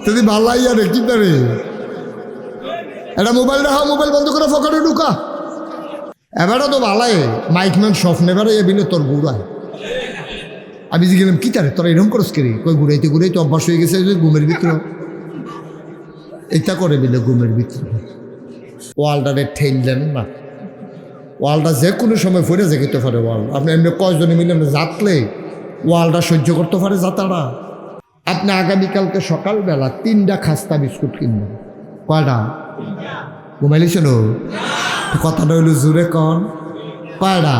যদি ভালো ইয়া রে কি তারে এটা মোবাইল রাখা, মোবাইল বন্ধ করে পকেটে ঢুকা। এবারও তো ভালাই মাইকম্যান স্বপ্ন এবারে এ বিলে তোর ঘুরায়। আমি যে গেলাম কি তারে তোরা এরকম করস কেরি, কই ঘুরাইতে ঘুরাইতে অভ্যাস হয়ে গেছে ঘুমের ভিতরে এটা করে বিলে ঘুমের ভিতরে। ওয়ালটারে ঠেল দেন না, ওয়ালটা যে কোনো সময় ফিরে যেতে পারে। ওয়াল আপনি এমনি কয়জনে মিলে যাতলে ওয়ালটা সহ্য করতে পারে যাতারা। আপনি আগামীকালকে সকালবেলা 3টা খাস্তা বিস্কুট কিনবেন। কয়টা? ঘুমাইলিছেন কথাটা হইল জোরে কন। কয়টা?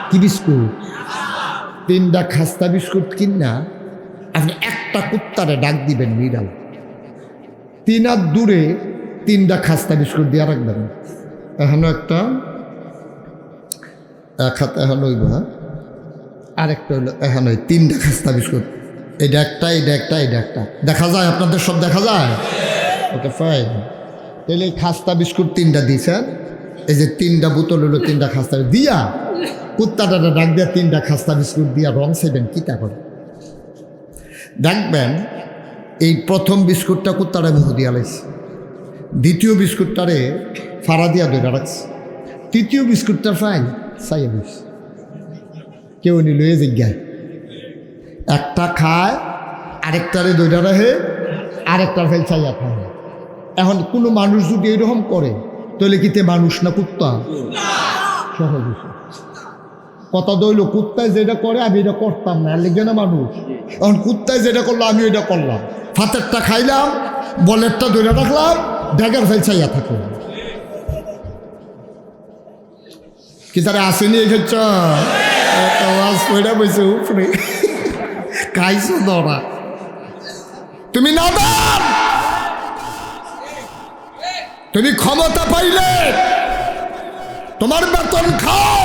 কি বিস্কুট? 3টা খাস্তা বিস্কুট কিনা আপনি একটা কুত্তারে ডাক দিবেন বিড়াল, 3 হাত দূরে 3টা খাস্তা বিস্কুট দিয়ে রাখবেন। এখনো একটা এক হাত এখন হইব, আরেকটা হইলো এখন ওই 3টা খাস্তা বিস্কুট। এটা একটা, এটা একটা, এটা একটা। দেখা যায় আপনাদের সব দেখা যায়? Okay fine. তাহলে এই খাস্তা বিস্কুট 3টা দিয়েছেন, এই যে 3টা বোতল হলো 3টা খাস্তা দিয়া কুত্তাটা ডাক দিয়া 3টা খাস্তা বিস্কুট দিয়া রং সেবেন কিতা করে দেখবেন। এই প্রথম বিস্কুটটা কুত্তাটা মুখ দিয়া লাইছে, দ্বিতীয় বিস্কুটটারে ফাড়া দিয়া ধরে রাখছে, তৃতীয় বিস্কুটটার ফাইন চাইয়া দিস কেউ নিল এ জিজ্ঞায় একটা খায়, আরেকটারে দইটা রাখে, আরেকটার ফেল চাইয়া খায়। এখন কোনো মানুষ যদি এরকম করে তাহলে কিতে মানুষ না কুত্তা? সহজ কথা দইল কুত্তায় যেটা করে আমি এটা করতাম না, লিখবে না মানুষ। এখন কুত্তায় যেটা করলো আমি ওইটা করলাম, ফাতেরটা খাইলাম, বলেরটা দইটা রাখলাম, ড্যাগের ফেল চাইয়া থাকে। কি তারা আসেনি এসেছ বসে উপরে খাইছো দরা তুমি না দাম। তুমি ক্ষমতা পাইলে তোমার বেতন খাও,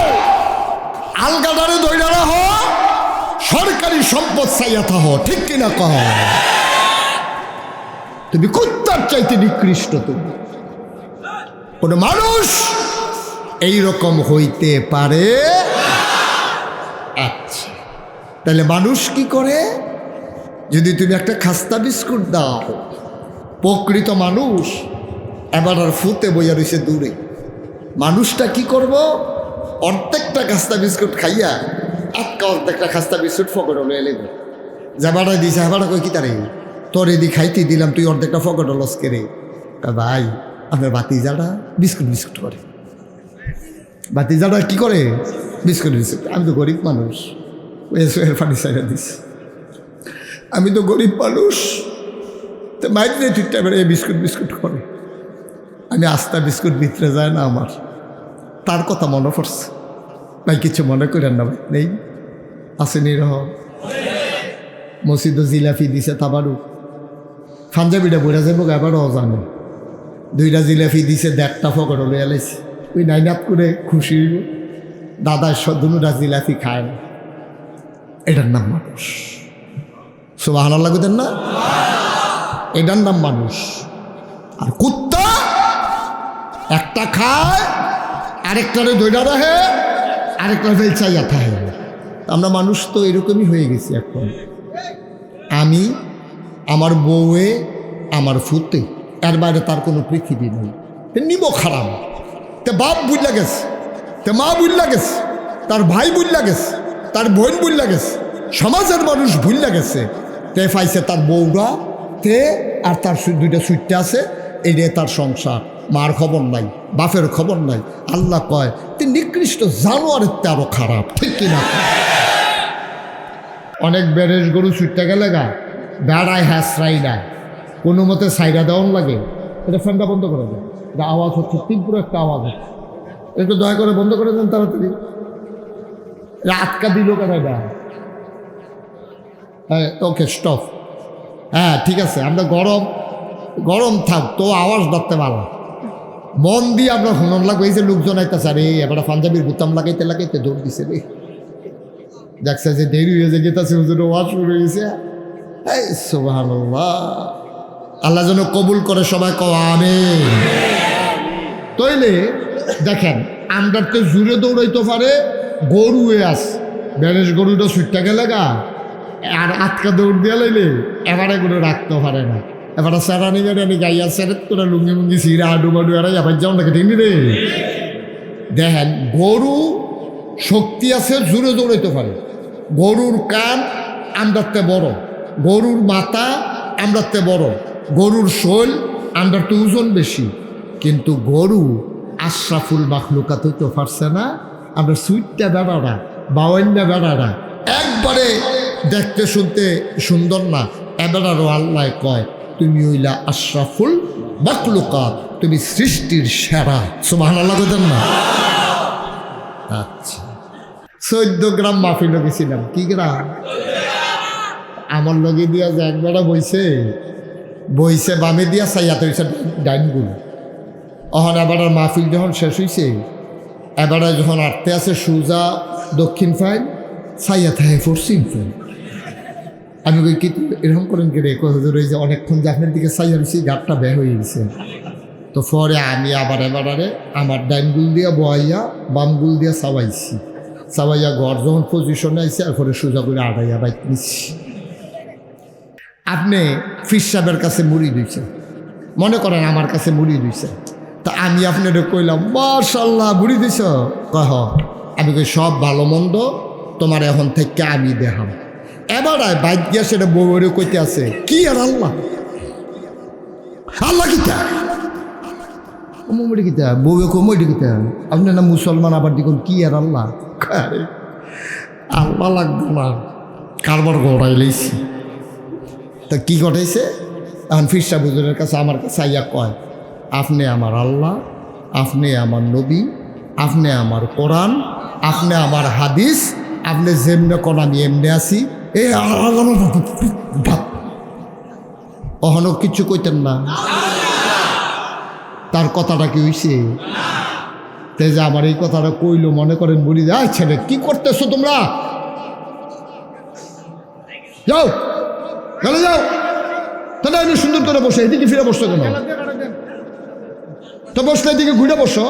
আলগাদারে দইরা রাহ, সরকারি সম্পদ চাইয়া থাহ, ঠিক কিনা কহ? তুমি কুত্তার চাইতে নিকৃষ্ট। তুমি কোন মানুষ এইরকম হইতে পারে? আচ্ছা, তাহলে মানুষ কি করে? যদি তুমি একটা খাস্তা বিস্কুট দাও, প্রকৃত মানুষ এবার আর ফুতে বইয়া রয়েছে দূরে, মানুষটা কি করব? অর্ধেকটা খাস্তা বিস্কুট খাইয়া অর্ধেকটা খাস্তা বিস্কুট ফকট হলো এলে যাবাটা দিছে। হেবাটা কই কি তারে তোর এদি খাইতে দিলাম, তুই অর্ধেকটা ফকট লস করে। ভাই আপনার বাতিজাটা বিস্কুট বিস্কুট করে, বাতিজাটা কি করে? Biscuit biscuit. আমি তো গরিব মানুষ, ফানি সাইডা দিস, আমি তো গরিব মানুষ, তো মাইরে ঠিক টাইমে বিস্কুট বিস্কুট করে। আমি আস্তা বিস্কুট ভিতরে যায় না আমার, তার কথা মনে পড়ছে। ভাই কিছু মনে করেন না ভাই, নেই আসেনি রহম মসজিদ জিলাপি দিছে, তাবারু পাঞ্জাবিটা বইরা যাবো এবারও জানো, 2টা জিলাপি দিছে, 1.5টা ফকট হলো এলাইছে। ওই নাইনাত করে খুশি দাদা দুটা জিলাপি খায় না। এটার নাম মানুষ। সুবহানাল্লাহ কইতেন না? এটার নাম মানুষ। আর কুত্তা একটা খায়, আরেকটারে দইটা রাখে, আরেকটা ফেল চাইয়া থাকে। আমরা মানুষ তো এরকমই হয়ে গেছি এখন। আমি, আমার বউয়ে, আমার ফুতে, এর বাইরে তার কোনো পৃথিবী নেই। নিব খারাপ, তে বাপ বুঝলা গেছে, তে মা বুঝলা গেছে, তার ভাই বুঝলা গেছে, তার বোন বুঝলা গেছে, সমাজের মানুষ ভুললা গেছে। তে পাইছে তার বউরা তে, আর তার 2টা সুইটটা আছে, এইটাই তার সংসার। মার খবর নাই, বাপের খবর নাই। আল্লাহ কয় তুই নিকৃষ্ট জানোয়ারের তে আরো খারাপ, ঠিক কিনা? অনেক বেরেস গরু ছুটতে গেলে গা বেড়ায় হ্যাঁসরাই না, কোনো মতে সাইডা দেওয়ান লাগে। এটা ফ্যানটা বন্ধ করে দেয়, এটা আওয়াজ হচ্ছে, তীব্র একটা আওয়াজ হচ্ছে, একটু দয়া করে বন্ধ করে দেন তাড়াতাড়ি। আটকা দিল কেন এটা? হ্যাঁ ওকে স্টপ। হ্যাঁ ঠিক আছে, আমরা গরম থাক তো আওয়াজ ধরতে পারো, মন দিয়ে আমরা হুনন লাগবে। এই যে লোকজন আইতেছে, আরে এবার পাঞ্জাবির বুতাম লাগাইতে লাগাইতে দৌড় দিছে রে, দেখছে যে দেরি হয়ে যে গেতাছে, হুজুর ওয়াজ শুরু হয়েছে। এই সুবহানাল্লাহ, আল্লাহ যেন কবুল করে, সবাই কও আমিন। তইলে দেখেন আমরা তো জুড়ে দৌড়াইতে পারে, গরুয়ে আস বেরেস গরুটা ছুটতে গেলে গা আর আটকা দৌড় দিয়ে লাইলে এবারে কোনো রাখতে পারে না। এবারে সেরানি বেড়ানি গাইয়া সেরেত করে লুঙ্গি মুঙ্গি সিরা আডু মাডু এড়াই আবার যাও নাকি ঠিক রে। দেখেন গরু শক্তি আছে, জোরে দৌড়াইতে পারে। গরুর কান আমরাতে বড়, গরুর মাথা আমরাতে বড়, গরুর শৈল আমরাতে ওজন বেশি, কিন্তু গরু আশরাফুল মাখলুকাত হইতে পারছে না। আমরা সুইটটা বেড়ারা বাওয়ান্না বেড়ারা একবারে দেখতে শুনতে সুন্দর না, এবারও আল্লাহ কয় তুমি হইলা আশরাফুল মাখলুকাত, তুমি সৃষ্টির সেরা। সুবহানাল্লাহ বলেন না? আচ্ছা, 14 গ্রাম মাফি লগেছিলাম। কি গ্রাম? আমার লগে দিয়া যে একবারে বইছে বামে দিয়া চাইয়াতে হয়েছে ডাইনগুলো। অহন এবার মাহফিল যখন শেষ হয়েছে, এবারে যখন আটতে আছে সুজা দক্ষিণ ফাইল চাইয়া থাকে পশ্চিম ফাইল। আমি কই কি এরকম করেন কে রে? হুজুর এই যে অনেকক্ষণ যে আপনার দিকে চাইয়া রয়েছি গাঁটটা বে হয়ে গেছে। তো পরে আমি আবার এবারে আমার ডাইনগুল দিয়া বয়াইয়া বামগুল দিয়া চাবাইয়া ঘর যখন পজিশনে আইসে এরপরে সোজা করে আড়াইয়া বাইক নিচ্ছি। আপনি ফির সাহেবের কাছে মুড়ি দিয়েছেন, মনে করেন আমার কাছে মুড়ি দিয়েছে, তা আমি আপনার কইলাম মাশাআল্লাহ মুড়ি দিছ। কহ আমি কই সব ভালো মন্দ তোমার এখন থেকে আমি দেখাম। এবার বাইক গিয়া সেটা বউরে কইতে আছে কি আর আল্লাহ আল্লাহ কিতা মুড়ি কিতা বউয়ে কমড়ি কিতা, আপনি না মুসলমান আবার দেখুন কি আর আল্লাহ আল্লাহ লাগবে না, কারবার গড়াই লইছি। তা কি ঘটাইছে এখন ফির সাহেব হুজুরের কাছে আমার কাছে আইয়া কয় আপনি আমার আল্লাহ, আপনি আমার নবী, আপনি আমার কোরআন, আপনি আমার হাদিস, আপনি যেমনে কোন আমি এমনি আছি। এই অহনও কিছু কইতেন না। তার কথাটা কি হইছে? তে যে আমার এই কথাটা কইলো মনে করেন বলি যায় ছেলে কি করতেছো তোমরা, যাও গেলে যাও। তাহলে আমি সুন্দর করে বসে এদিকে ফিরে বসছো কেন? তো বসলে এদিকে ঘুরে বসো।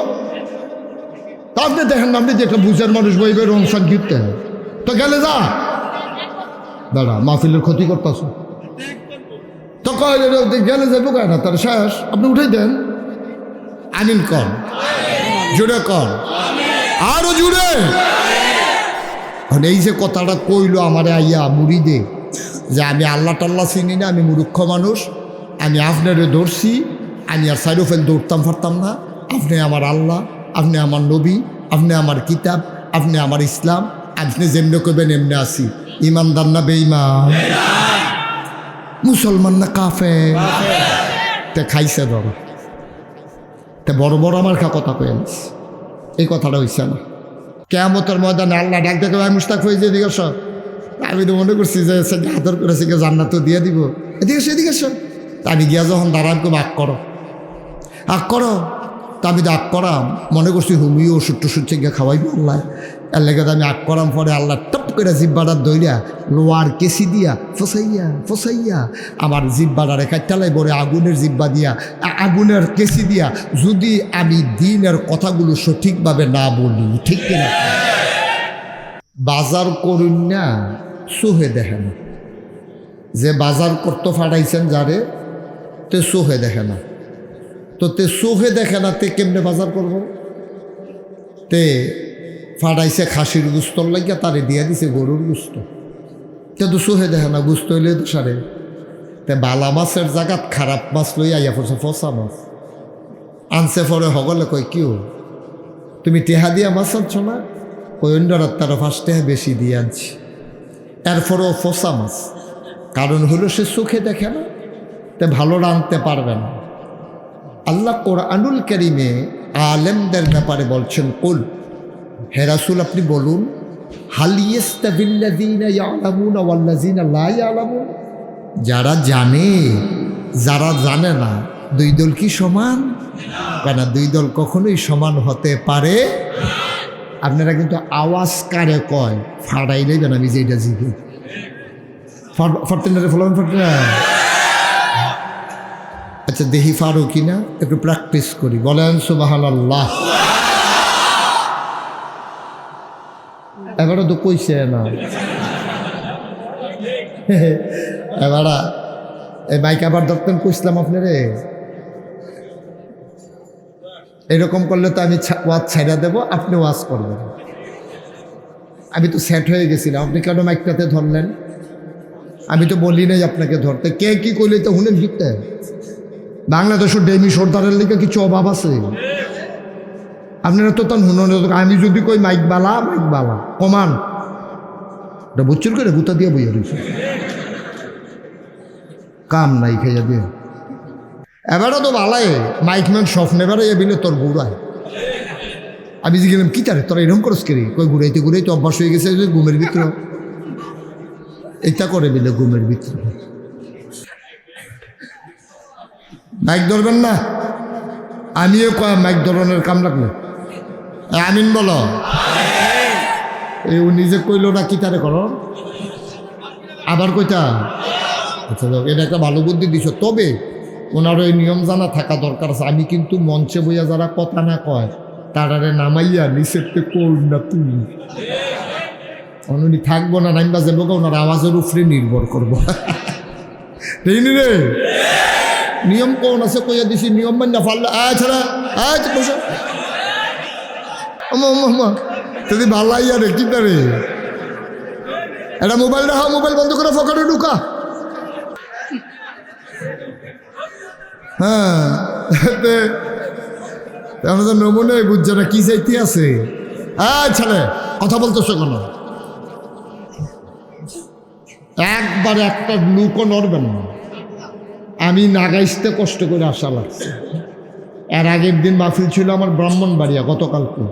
তা আপনি দেখেন না, আপনি যে একটা বুঝার মানুষ বইবে রংসান গিরতে, তো গেলে যা দাদা মাহফিলের ক্ষতি করতেছ। তো গেলে যাবো কেন? তার শেষ আপনি উঠে দেন। আমিন কর, জুড়ে কর, আরো জুড়ে। এই যে কথাটা কইলো আমারে আইয়া মুড়ি দে যে আমি আল্লাহ টাল্লাহ চিনি না, আমি মূর্খ মানুষ, আমি আপনারে ধরছি, আমি আর সাইডোফেল দৌড়তাম পারতাম না। আপনি আমার আল্লাহ, আপনি আমার নবী, আপনি আমার কিতাব, আপনি আমার ইসলাম, আপনি যেমনি করবেন এমনি আসি। ইমানদার না বেঈমান? মুসলমান না কাফের? তে খাইছে ধরো, তে বড় বড় আমার কথা কয়ে আনিস। এই কথাটা হইছে না। কিয়ামতের ময়দানে আল্লাহ ডাক দেখে ভাই মুস্তাক হয়ে যে এদিকে সব, আমি তো মনে করছি যে আদর করেছে কেউ জান্নাত তো দিয়ে দিব, এদিকে সেদিকে সব। তা আমি গিয়া যখন দাঁড়ান খুব আগ করো, তা আমি তো আগ করাম মনে করছি হুমিও ওষুধ টষুধ গিয়ে খাওয়াইবো আল্লাহ। এর লেগে আমি আগ করাম, পরে আল্লাহ টপ করে জিব্বাটার দইরা লোয়ার কেসি দিয়া ফসাইয়া আমার জিব্বাটারে কাটালাই বলে আগুনের জিব্বা দিয়া আগুনের কেসি দিয়া, যদি আমি দিনের কথাগুলো সঠিকভাবে না বলি, ঠিক কিনা? বাজার করুন না সোহে দেখে না, যে বাজার করতে ফাটাইছেন যারে তে সোহে দেখে না। তো তে সোহে দেখে না, তে কেমনে বাজার করব? তে ফাটাইছে খাসির গুস্তর লাগিয়া তারে দিয়া দিছে গরুর গুস্ত, তে তো সোহে দেখে না, গুস্ত হইলে তো সারে। তে বালা মাছের জায়গাত খারাপ মাছ লই আইয়া পড়ছে ফসা মাছ আনছে। পরে হগলে কয় কিও তুমি টেহা দিয়া মাছ আনছো না? ওই অন্য তারা 5 টাকা বেশি দিয়ে আনছি। এরপরেও ফসা মাছ, কারণ হলো সে চোখে দেখে না, তে ভালো রাঁধতে পারবে না। আল্লাহ কোরআনুল কারীমে আলেমদের ব্যাপারে বলছেন কুল, হে রাসূল আপনি বলুন, হাল ইয়াস্তাবিল্লাযীনা ইয়ালামুনা ওয়াল্লাযীনা লা ইয়ালামুন, যারা জানে যারা জানে না, দুই দল কি সমান? কেন দুই দল কখনোই সমান হতে পারে। আপনারা কিন্তু আওয়াজ কারে কয় ফাড়াই নেবেন, আমি যেটা জিজ্ঞি ফার্টেনারে ফলান ফার্টেনা। আচ্ছা দেহি ফারো কিনা একটু প্র্যাকটিস করি, বলেন সুবহানাল্লাহ। এবারে তো কইছে না, এবার এই মাইক আবার ধরতেন কইছিলাম আপনারে, এরকম করলে তো আমি ওয়াজ ছাইড়া দেবো, আপনি ওয়াজ করবেন। আমি তো সেট হয়ে গেছিলাম, আপনি কেন মাইকটাতে ধরলেন? আমি তো বলি নাই আপনাকে ধরতে, কে কি করলে তো হুনেন জিততে। বাংলাদেশের ডেমি সর্দারের লিগে কিছু অভাব আছে? আপনারা তো তার হুনন, আমি যদি কই মাইক বালা কমান ওটা বুচ্চুর করে গুতা দিয়ে বইয়া রয়েছে, কাম নাই খাইয়া দিয়ে। এবারও তো ভালাই মাইকম্যান স্বপ্ন এবারে বিলে তোর ঘুরায়। আমি যে গেলাম কি তারে তোরা এরকম করস কে রে? কই ঘুরাইতে অভ্যাস হয়ে গেছে ঘুমের ভিতরে, এটা করে বিলে ঘুমের ভিতরে। মাইক ধরবেন না, আমিও কয় মাইক ধরনের কাম লাগলো। আমিন বলো। এই ও নিজে কইল না কি তারে করো আবার কইতা। আচ্ছা এটা একটা ভালো বুদ্ধি দিছ, তবে ওনারও এই নিয়ম জানা থাকা দরকার আছে। আমি কিন্তু মঞ্চে বইয়া যারা কথা না কয় তারারে নামাইয়া নিষেধকে কর না তুমি, উনি থাকবো না নাইবা যাবো, ওনার আওয়াজের উপরে নির্ভর করবো। রে নিয়ম কোন আছে কইয়া দিছি, নিয়ম মান্য ফাল্লা ছাড়া বসে যদি ভাল লাইয়া রে কি তারে এটা মোবাইল রাখা, মোবাইল বন্ধ করে ফকারে ঢুকা। হ্যাঁ আমাদের নমুনে বুঝছে না কি চাইতে আছে। ছেলে কথা বলতেছো কেন? একবার একটা লুকও নড়বেন না। আমি নাগাইতে কষ্ট করে আসা লাগছে। এর আগের দিন মাহফিল ছিল আমার ব্রাহ্মণবাড়িয়া গতকালকে,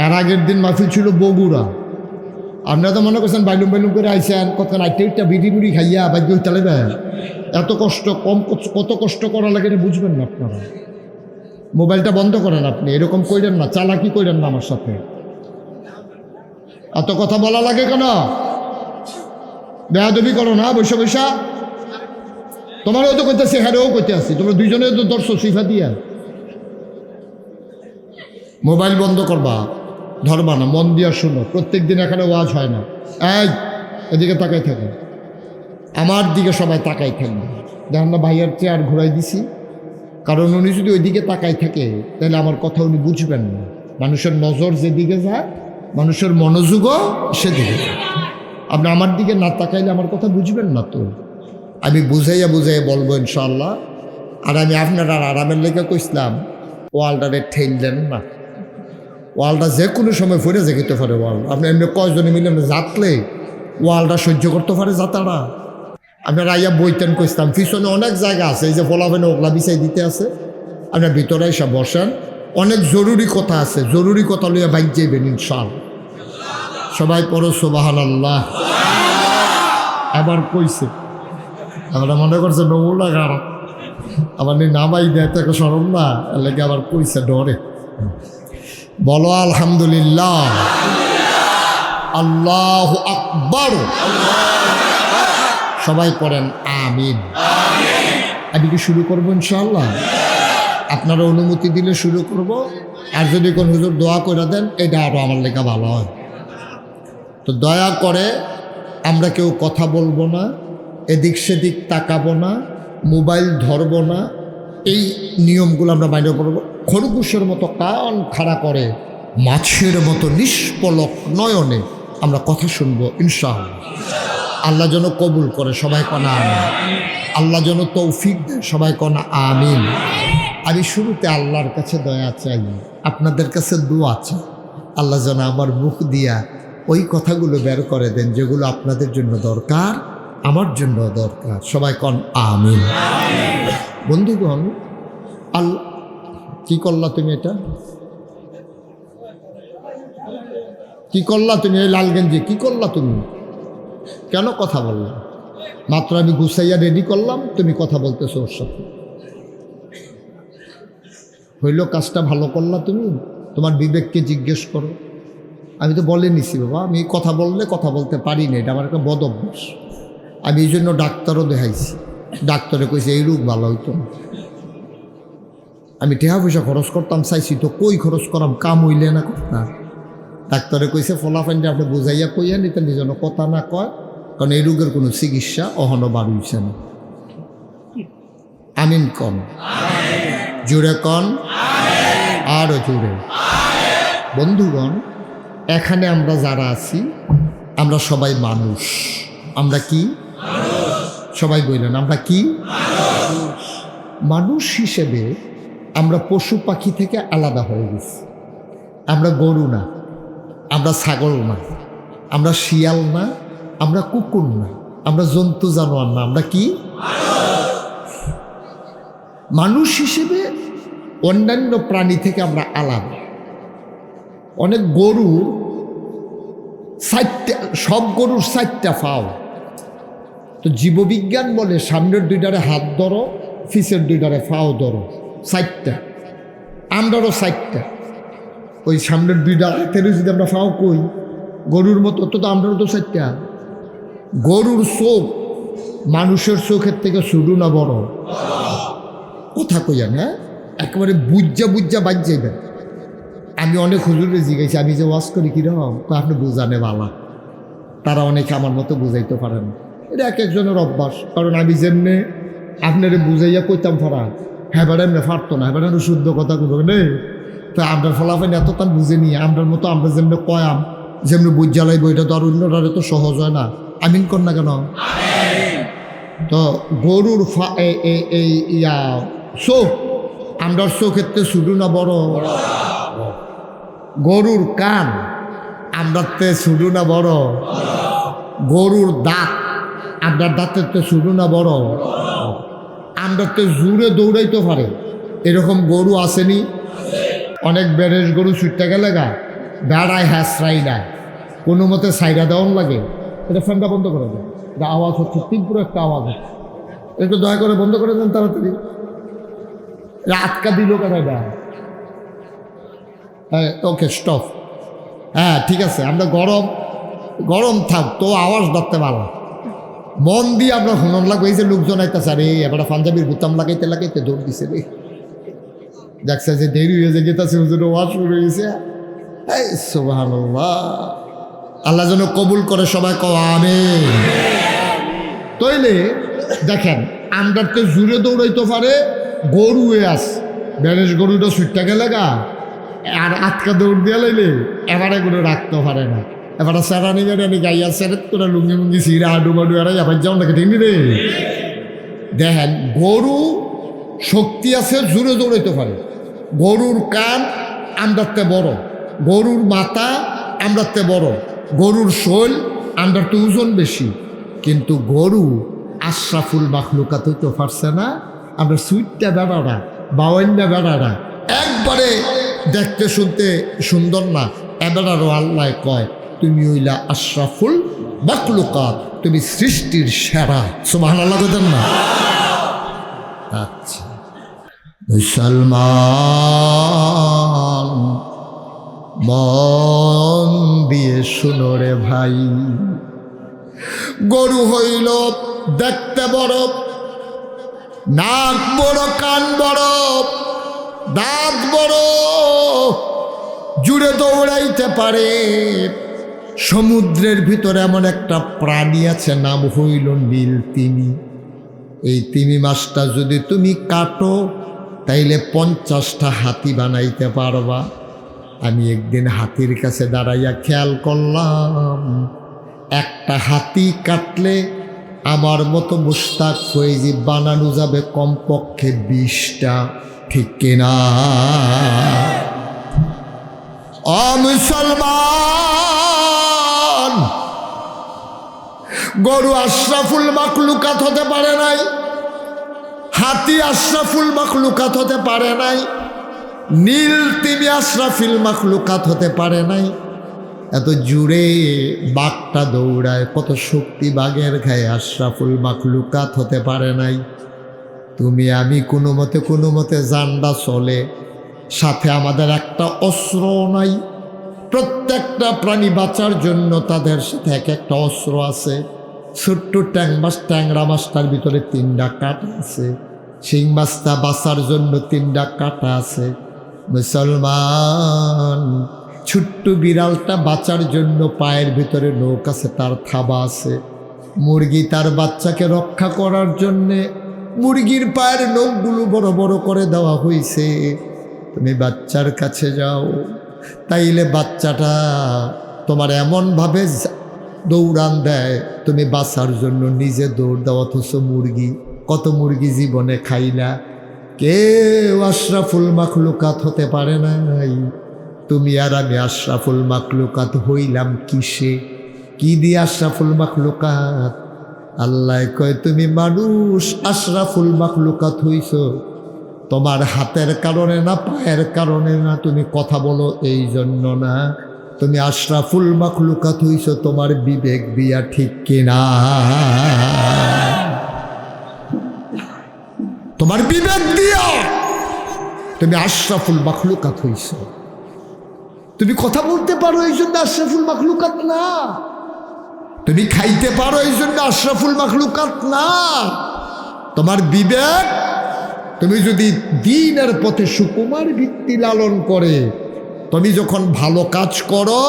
এর আগের দিন মাহফিল ছিল বগুড়া। আপনারা তো মনে করছেন বাইলুম করে আইসেন কত আইটা বিড়ি বুড়ি খাইয়া বাদ্য চালাবেন, এত কষ্ট কত কষ্ট করা লাগে এটা বুঝবেন না আপনারা। মোবাইলটা বন্ধ করেন, আপনি এরকম কইরেন না, চালাকি কইরেন না আমার সাথে। এত কথা বলা লাগে কেন? বেয়াদবি করো না বৈশা বৈশা। তোমারও তো কইতেছি, হ্যারেও কইতে আসি, তোমরা দুইজনে তো দর্শক শিফা দিয়া। মোবাইল বন্ধ করবা, ধরবা না, মন দিয়া শুনো। প্রত্যেক দিন এখানে ওয়াজ হয় না। এদিকে তাকাই থাকে, আমার দিকে সবাই তাকাই থাকবে। দেখেন না ভাইয়ার চেয়ার ঘুরাই দিছি, কারণ উনি যদি ওইদিকে তাকাই থাকে তাহলে আমার কথা উনি বুঝবেন না। মানুষের নজর যেদিকে যায়, মানুষের মনোযোগও সেদিকে যায়। আপনি আমার দিকে না তাকাইলে আমার কথা বুঝবেন না। তো আমি বুঝাইয়া বলবো ইনশাল্লাহ। আর আমি আপনারা আরামের লেগে কইসলাম ওয়ালটারে ঠেল দেন না, ওয়ালটা যে কোনো সময় ফিরে যেতে পারে। ওয়াল আপনি এমনি কয়জনে মিলে জাতলে ওয়ালটা সহ্য করতে পারে জাতারা। আপনারা আইয়া বইতেন কইসলাম, পিছনে অনেক জায়গা আছে, এই যে ফলাফেনে ওগলা বিছাই দিতে আছে, আপনার ভিতরে এসে বসেন। অনেক জরুরি কথা আছে, জরুরি কথা লইয়া বাইক যাইবেন ইনশাআল্লাহ। সবাই পড়ো সুবহানাল্লাহ। আবার কইছে, আমরা মনে করছে নমুনা গান, আবার নামাই দেয় তো একটা সরম না, লেগে আবার কইছে ডরে। বলো আলহামদুলিল্লাহ, আল্লাহু আকবার। সবাই পড়েন আমিন। আমি কি শুরু করবো ইনশাআল্লাহ? আপনারা অনুমতি দিলে শুরু করব। আর যদি কোন হুজুর দোয়া করে দেন এটা আরও আমার লেখা ভালো হয়। তো দয়া করে আমরা কেউ কথা বলবো না, এদিক সেদিক তাকাবো না, মোবাইল ধরবো না। এই নিয়মগুলো আমরা বাইরে করবো। খরগোশের মতো কান খাড়া করে মাছের মতো নিষ্পলক নয়নে আমরা কথা শুনবো ইনশাআল্লাহ। আল্লাহ যেন কবুল করে, সবাই কনা আমিন। আল্লাহ যেন তৌফিক দেয়, সবাই কনা আমিন। আমি শুরুতে আল্লাহর কাছে দয়া চাই, আপনাদের কাছে দোয়া চাই। আল্লাহ যেন আমার মুখ দিয়া ওই কথাগুলো বের করে দেন যেগুলো আপনাদের জন্য দরকার, আমার জন্য দরকার। সবাই কন আমিন। বন্ধুগণ, আল্লাহ কি করলা তুমি? এটা কি করলা তুমি? এই লাল গেঞ্জি কি করলা তুমি? কেন কথা বললাম? মাত্র আমি গুছাইয়া রেডি করলাম, তুমি কথা বলতেছো ওর সাথে। হইল কাজটা ভালো করলা তুমি? তোমার বিবেককে জিজ্ঞেস করো। আমি তো বলে নিছি বাবা, আমি কথা বললে কথা বলতে পারি না, এটা আমার একটা বদ অভ্যাস। আমি এই জন্য ডাক্তারও দেখাইছি, ডাক্তারে কইছে এই রোগ ভালো হইতো না। আমি টেহা পয়সা খরচ করতাম চাইছি, তো কই খরচ করাম, কাম হইলে না কথা। ডাক্তারে কইছে ফলাফাইনটা আপনি বুঝাইয়া কইয়া নিতে যেন কথা না কয়, কারণ এই রোগের কোনো চিকিৎসা অহনো বাড়িয়েছে না। আমিন কন, জুড়ে কন, আরো জুড়ে। বন্ধুগণ, এখানে আমরা যারা আছি আমরা সবাই মানুষ। আমরা কি সবাই বললেন? আমরা কি মানুষ হিসেবে আমরা পশু পাখি থেকে আলাদা হয়ে গেছি। আমরা গরু না, আমরা ছাগল না, আমরা শিয়াল না, আমরা কুকুর না, আমরা জন্তু জানোয়ার না, আমরা কি মানুষ হিসেবে অন্যান্য প্রাণী থেকে আমরা আলাদা। অনেক গরুর সব গরুর 4টা পাও। তো জীববিজ্ঞান বলে সামনের 2টারে হাত ধরো, পিছের 2টারে পাও ধরো, 4টা। আমরারও 4টা। ওই সামনের 2টা হাতের যদি আমরা পাও কই গরুর মতো, তো আমরারও তো 4টা। গরুর চোখ মানুষের চোখের থেকে ছোটো না বড়? কথা কইয়া না, একেবারে বুজ্জা বাজ যাইবেন। আমি অনেক হুজুরে জিজ্ঞাসি, আমি যে ওয়াজ করি কিরকম, তো আপনি বুঝানে বালা। তারা অনেকে আমার মতো বুঝাইতে পারেন। এটা এক একজনের অভ্যাস। কারণ আমি যেমনি আপনারে বুঝাইয়া কইতাম ফারা, হ্যাঁ বেড়া এমনি ফারতো না, হ্যাঁ শুদ্ধ কথা কইব নেই। তো আপনার ফলাফল এত তার বুঝে নিয়ে আমরার মতো আমরা যেমনি কয়াম, যেমনি বুঝা লাগবো, এটা তো আর অন্যটারে তো সহজ হয় না। আমিন কর না কেন? তো গরুর চোখ আমরার চোখের তে ছোটো না বড়? গরুর কান আমরার তে ছোটো না বড়? গরুর দাঁত আপনার দাঁতের তে ছোটো না বড়? আমরার তে জোরে দৌড়াইতে পারে এরকম গরু আসেনি? অনেক বেরেস গরু ছুটতে গেলে গা বেড়ায় হ্যাঁসরাই না, কোনো মতে সাইডা দেওয়ান লাগে। এটা ফ্যানটা বন্ধ করে দেয়, এটা আওয়াজ হচ্ছে, তীব্র একটা আওয়াজ হচ্ছে। একটু দয়া করে বন্ধ করে দেন তাড়াতাড়ি। আটকা দিল কেন এটা? হ্যাঁ, ওকে স্টপ। হ্যাঁ ঠিক আছে, আমরা গরম থাক তো আওয়াজ ধরতে পারলাম। মন দিয়ে আমরা হনন লাগবে। এই যে লোকজন আইতেছে, আরে এবার পাঞ্জাবির বুতাম লাগাইতে দৌড় দিছে রে। দেখছে যে দেরি হয়ে যে গেছে, হুজুর ওয়াজ শুরু হয়েছে। এই সুবহানাল্লাহ, আল্লাহ যেন কবুল করে, সবাই কও আমিন। তইলে দেখেন, আমরা তো জুড়ে দৌড়াইতে পারে গরু আস, বেরেস গরুটা ছুটতে গেলে গা আর আটকা দৌড় দিয়ে লাইলে এবারে গরু রাখতে পারে না। এবারে সেরানি বেড়ানি গাইয়া সেরেত করে লুঙ্গি সিরা আডু এরাই আবার যাও নাকি ঠিক রে। দেখেন, গরু শক্তি আছে, জুড়ে দৌড়াইতে পারে। গরুর কান আমরাতে বড়, গরুর মাথা আমরাতে বড়, গরুর শৈল আমরাতে ওজন বেশি। কিন্তু গরু আশরাফুল মাখলুকাত হইতে পারছে না। আমরা সুইটটা বেড়ারা, বাওয়ান্না বেড়ারা একবারে দেখতে শুনতে সুন্দর না, এবারও আল্লাহ কয় তুমি হইলা আশরাফুল মাখলুকাত, তুমি সৃষ্টির সেরা। সুবহানাল্লাহ কইতেন না? আচ্ছা, মুসলমান মন দিয়ে শুনো রে ভাই, গরু হইল দেখতে বড়, নাক বড়, কান বড়, দাঁত বড়, জুড়ে দৌড়াইতে পারে। সমুদ্রের ভিতরে এমন একটা প্রাণী আছে, নাম হইল নীল তিমি। এই তিমি মাছটা যদি তুমি কাটো তাইলে 50টা হাতি বানাইতে পারবা। আমি একদিন হাতির কাছে দাঁড়াইয়া খেয়াল করলাম, একটা হাতি কাটলে আমার মতো মুস্তাক ফৈজি বানানো যাবে কমপক্ষে 20টা। ঠিক কিনা? মুসলমান, গরু আশরাফুল মাখলুকাত হতে পারে নাই, হাতি আশরাফুল মাখলুকাত হতে পারে নাই, নীল তিমি আশরাফুল মাখলুকাত হতে পারে নাই। এত জুড়ে বাঘটা দৌড়ায়, কত শক্তি বাঘের গায়ে, আশরাফুল মাখলুকাত হতে পারে নাই। তুমি আমি কোনো মতে জানডা চলে, সাথে আমাদের একটা অস্ত্র নাই। প্রত্যেকটা প্রাণী বাঁচার জন্য তাদের সাথে এক একটা অস্ত্র আছে। ছোট্ট ট্যাংরা মাছটার ভিতরে 3টা কাঁটা আছে, শিং মাছটা বাঁচার জন্য 3টা কাঁটা আছে। মুসলমান, ছোট্ট বিড়ালটা বাঁচার জন্য পায়ের ভিতরে নখ আছে, তার থাবা আছে। মুরগি তার বাচ্চাকে রক্ষা করার জন্যে মুরগির পায়ের নখগুলো বড় বড় করে দেওয়া হয়েছে। তুমি বাচ্চার কাছে যাও, তাইলে বাচ্চাটা তোমার এমনভাবে দৌড়ান দেয়, তুমি বাঁচার জন্য নিজে দৌড় দাও। অথচ মুরগি, কত মুরগি জীবনে খাই না, কেউ আশরাফুল মাখলুকাত হতে পারে নাই। তুমি আর আমি আশরাফুল মাখলুকাত হইলাম কিসে? কি দিয়ে আশরাফুল মাখলুকাত? আল্লাহ কয় তুমি মানুষ আশরাফুল মাখলুকাত হইছ তোমার হাতের কারণে না, পায়ের কারণে না, তুমি কথা বলো এই জন্য না। তুমি আশরাফুল মাখলুকাত হইছ তোমার বিবেক দিয়া, ঠিক কিনা? তোমার বিবেক দিয়া তুমি আশরাফুল মাখলুকাত হইছ। তুমি কথা বলতে পারো এই জন্য আশরাফুল মাখলুকাত না। তুমি খাইতে পারো এই জন্য আশরাফুল মাখলুকাত না। তোমার বিবেক, তুমি যদি দ্বীনের পথে সুকুমার ভিত্তি লালন করে, তুমি যখন ভালো কাজ করো,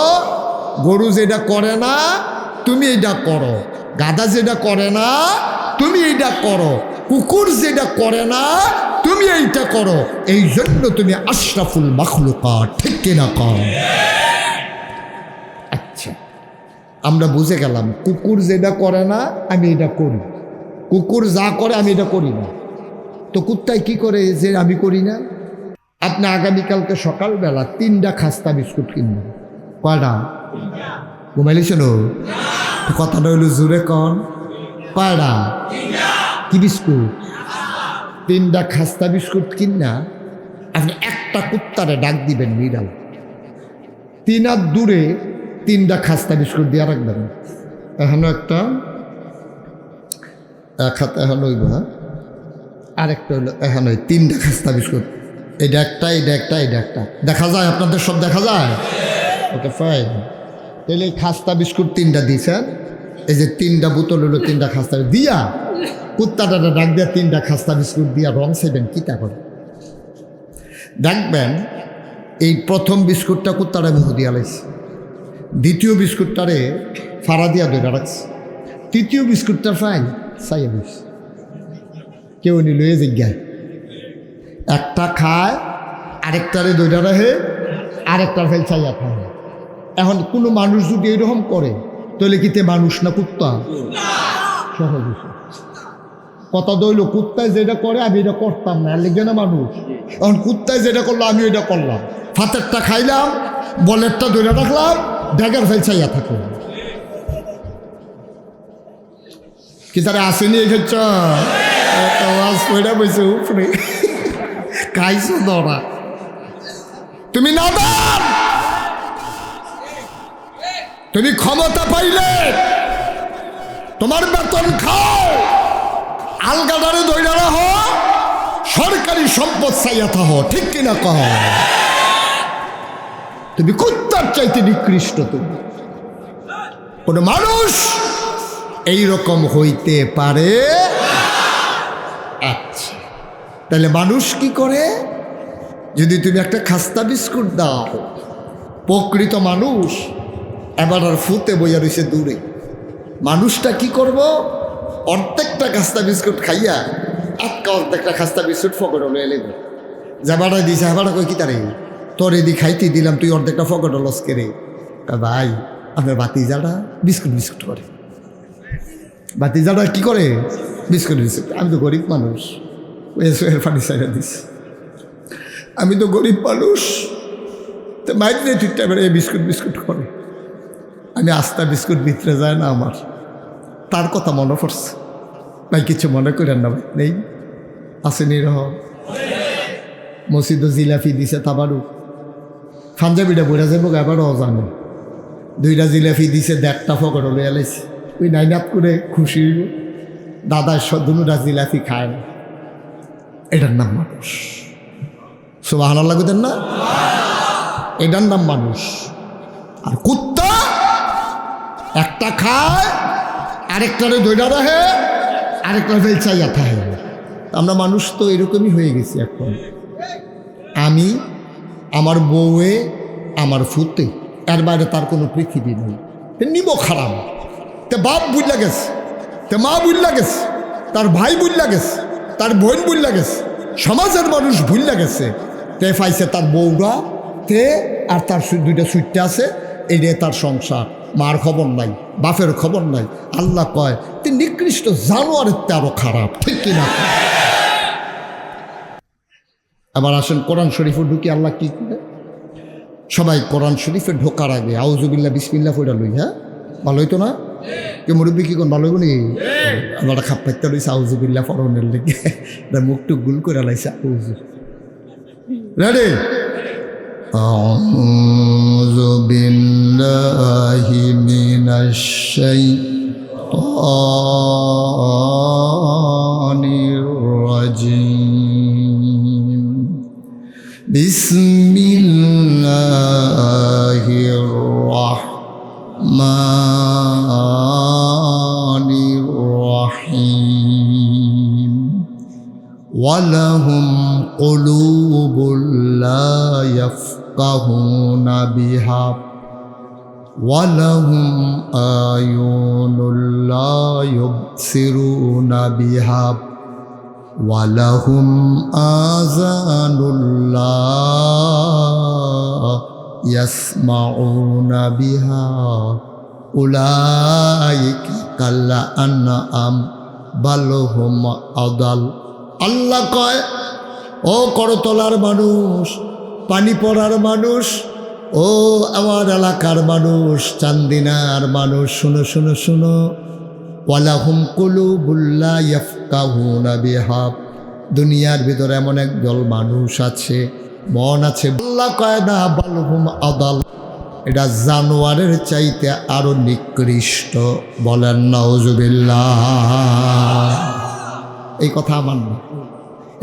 গরু যেটা করে না তুমি এটা করো, গাধা যেটা করে না তুমি এইটা করো, কুকুর যেটা করে না তুমি এইটা করো, এই জন্য তুমি আশরাফুল মাখলুকাত, ঠিক কিনা কম? আচ্ছা, আমরা বুঝে গেলাম কুকুর যেটা করে না আমি এটা করি, কুকুর যা করে আমি এটা করি না। তো কুত্তায় কি করে যে আমি করি না? আপনি আগামীকালকে সকালবেলা 3টা খাস্তা বিস্কুট কিনবেন। কয়টা? ঘুমাইলেছেন? কথাটা হইল জোরে কন। কয়টা? কি বিস্কুট? 3টা খাস্তা বিস্কুট কিনা আপনি একটা কুত্তারে ডাক দিবেন, বিড়াল 3 হাত দূরে 3টা খাস্তা বিস্কুট দিয়ে রাখবেন। এখনো একটা, এক হাত এখন হইব, হ্যাঁ, আরেকটা হইলো এখন ওই 3টা খাস্তা বিস্কুট, এটা একটা, এটা একটা, এটা একটা। দেখা যায় আপনাদের? সব দেখা যায়? Okay fine. তাহলে এই খাস্তা বিস্কুট 3টা দিয়েছেন, এই যে 3টা বোতল হলো 3টা খাস্তা দিয়া কুত্তাটা ডাক দিয়া 3টা খাস্তা বিস্কুট দিয়া রং সেবেন কিতা করে দেখবেন। এই প্রথম বিস্কুটটা কুত্তাটা মুখ দিয়া লাইছে, দ্বিতীয় বিস্কুটটারে ফাড়া দিয়া ধরে রাখছে, তৃতীয় বিস্কুটটা ফাইন চাইয়া দিস, কেউ নিল এ জিজ্ঞায় একটা খায়, আরেকটারে দৈরা রাখে, আরেকটার ফেল চাইয়া খায়। এখন কোনো মানুষ যদি এরকম করে তাহলে কিতে মানুষ না কুত্তা? সহজ কথা দইল, কুত্তায় যেটা করে আমি এটা করতাম না, লেগে না মানুষ। এখন কুত্তায় যেটা করলো আমি ওইটা করলাম, ফাতেরটা খাইলাম, বলেরটা ধরে রাখলাম, ড্যাগার ফেল চাইয়া থাকো। কি তারা আসেনি এসেছ বসে উপরে খাইছো ধরা? তুমি নাদান, তুমি ক্ষমতা পাইলে তোমার বেতন খাও, আলগাদারে দইরা রাখো, সরকারি সম্পদ চাইয়া থাকো, ঠিক কিনা কহ? তুমি কুত্তার চাইতে নিকৃষ্ট। তুমি কোন মানুষ এইরকম হইতে পারে? আচ্ছা, তাহলে মানুষ কি করে? যদি তুমি একটা খাস্তা বিস্কুট দাও, প্রকৃত মানুষ এবার আর ফুতে বইয়া রয়েছে দূরে, মানুষটা কি করব? অর্ধেকটা খাস্তা বিস্কুট খাইয়া অর্ধেকটা খাস্তা বিস্কুট ফকট হলো এলে যাবাটা দিছে, হেবাটা কই কি তারে তোর এদি খাইতে দিলাম, তুই অর্ধেকটা ফকট লস করে। ভাই আপনার বাতিজাটা বিস্কুট বিস্কুট করে, বাতিজাটা কি করে? Biscuit biscuit. আমি তো গরিব মানুষ, ওই পানি চাইরা দিস, আমি তো গরিব মানুষ, তো মাইক দিয়ে ঠিক টাইমে এই বিস্কুট বিস্কুট করে। আমি আস্তা বিস্কুট ভিতরে যায় না আমার, তার কথা মনে পড়ছে। ভাই কিছু মনে করেন না, ভাই নেই আসেনি রহ মসজিদ জিলাপি দিছে, তাবারু পাঞ্জাবিটা বইরা যাবো এবারও জানো, 2টা জিলাপি দিছে, 1.5টা ফকট হলে এলাইছে। ওই নাইনাত করে খুশি দাদা দুটা জিলাপি খায় না, এটার নাম মানুষ। সুবহানাল্লাহ লাগতেন না? এটার নাম মানুষ। আর কুত্তা একটা খায়, আরেকটারে দইরা রাখে, আরেকটা ফেল চাইয়া থাকে। আমরা মানুষ তো এরকমই হয়ে গেছি এখন। আমি, আমার বউয়ে, আমার ফুতে, এর বাইরে তার কোনো পৃথিবী নেই। নিব খারাপ তে বাপ বুঝলা গেছে, তে মা বুল্লা গেছে, তার ভাই বুল্লা গেছে, তার বোন বুল্লা গেছে, সমাজের মানুষ ভুল্লা গেছে। তে পাইছে তার বউরা তে আর তার দুইটা সুইটটা আছে, এইটাই তার সংসার। মার খবর নাই, বাপের খবর নাই। আল্লাহ কয় তে নিকৃষ্ট জানোয়ারের তে আরো খারাপ, ঠিক কিনা? আবার আসেন কোরআন শরীফে ঢুকি। আল্লাহ কি করে? সবাই কোরআন শরীফে ঢোকার আগে আউযুবিল্লাহ বিসমিল্লাহ পড়া লই। হ্যাঁ, ভালো হইতো না? কে মুরব্বী কি কোন ভালো হইব নি? আমরা খাপ পাইতে লইছে আউযুবিল্লাহ পড়নের লেগে মুখটুক গুল করে লাইছে। আউযু রেডি? আউযু বিল্লাহি মিনাশ শাইতানির রাজিম। বিসমিল্লাহির রাহমানির রাহিম। ওয়ালাহুম কুলুবুল লা ইয়াফকাহুনা বিহা ওয়ালাহুম আয়ুনুল লা ইউবসিরুনা বিহা ওয়ালাহুম আযানুল লা ইয়াসমাউনা বিহা উলাইকা কাল আনআম বাল হুম আদাল। আল্লাহ কয়, ও করতলার মানুষ, পানি পড়ার মানুষ, ও আমার এলাকার মানুষ, চান্দিনার মানুষ, শুনো শুনো শুনো। ওয়ালাহুম কুলুবুল লা ইয়াফকাহুনা বিহা। দুনিয়ার ভিতরে এমন একদল মানুষ আছে, মন আছে। আল্লাহ কয় না বাল হুম আদাল, এটা জানোয়ারের চাইতে আরো নিকৃষ্ট। বলেন নাউজুবিল্লাহ। এই কথা আমার না,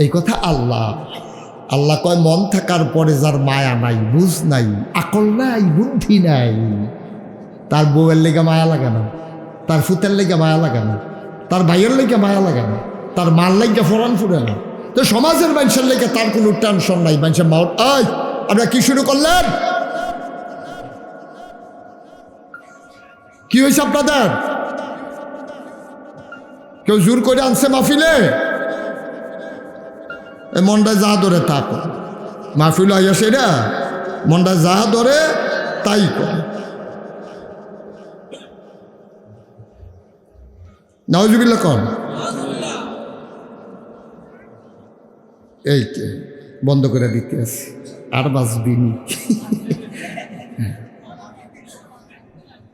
এই কথা আল্লাহ। আল্লাহ কয় মন থাকার পরে যার মায়া নাই, বুঝ নাই, আকল নাই, বুদ্ধি নাই, তার বউয়ের লেগে মায়া লাগে না, তার ফুতের লেগে মায়া লাগে না, তার ভাইয়ের লেগে মায়া লাগে না, তার মার লেগে ফোরান ফুরে না, তো সমাজের মানুষের লেগে তার কোনো টেনশন নাই। মানুষের মাউট আয় আপনারা কি শুরু করলেন? কি হয়েছে আপনাদের? কেউ জোর করে আনছে মাহফিলে? মনটা যা ধরে তা করে মাহফিল আইয়া সেটা মনটা যা ধরে তাই করে। নাউজুবিল্লাহ কন। এই কে বন্ধ করে দিতে আছে, আর বাজবিনি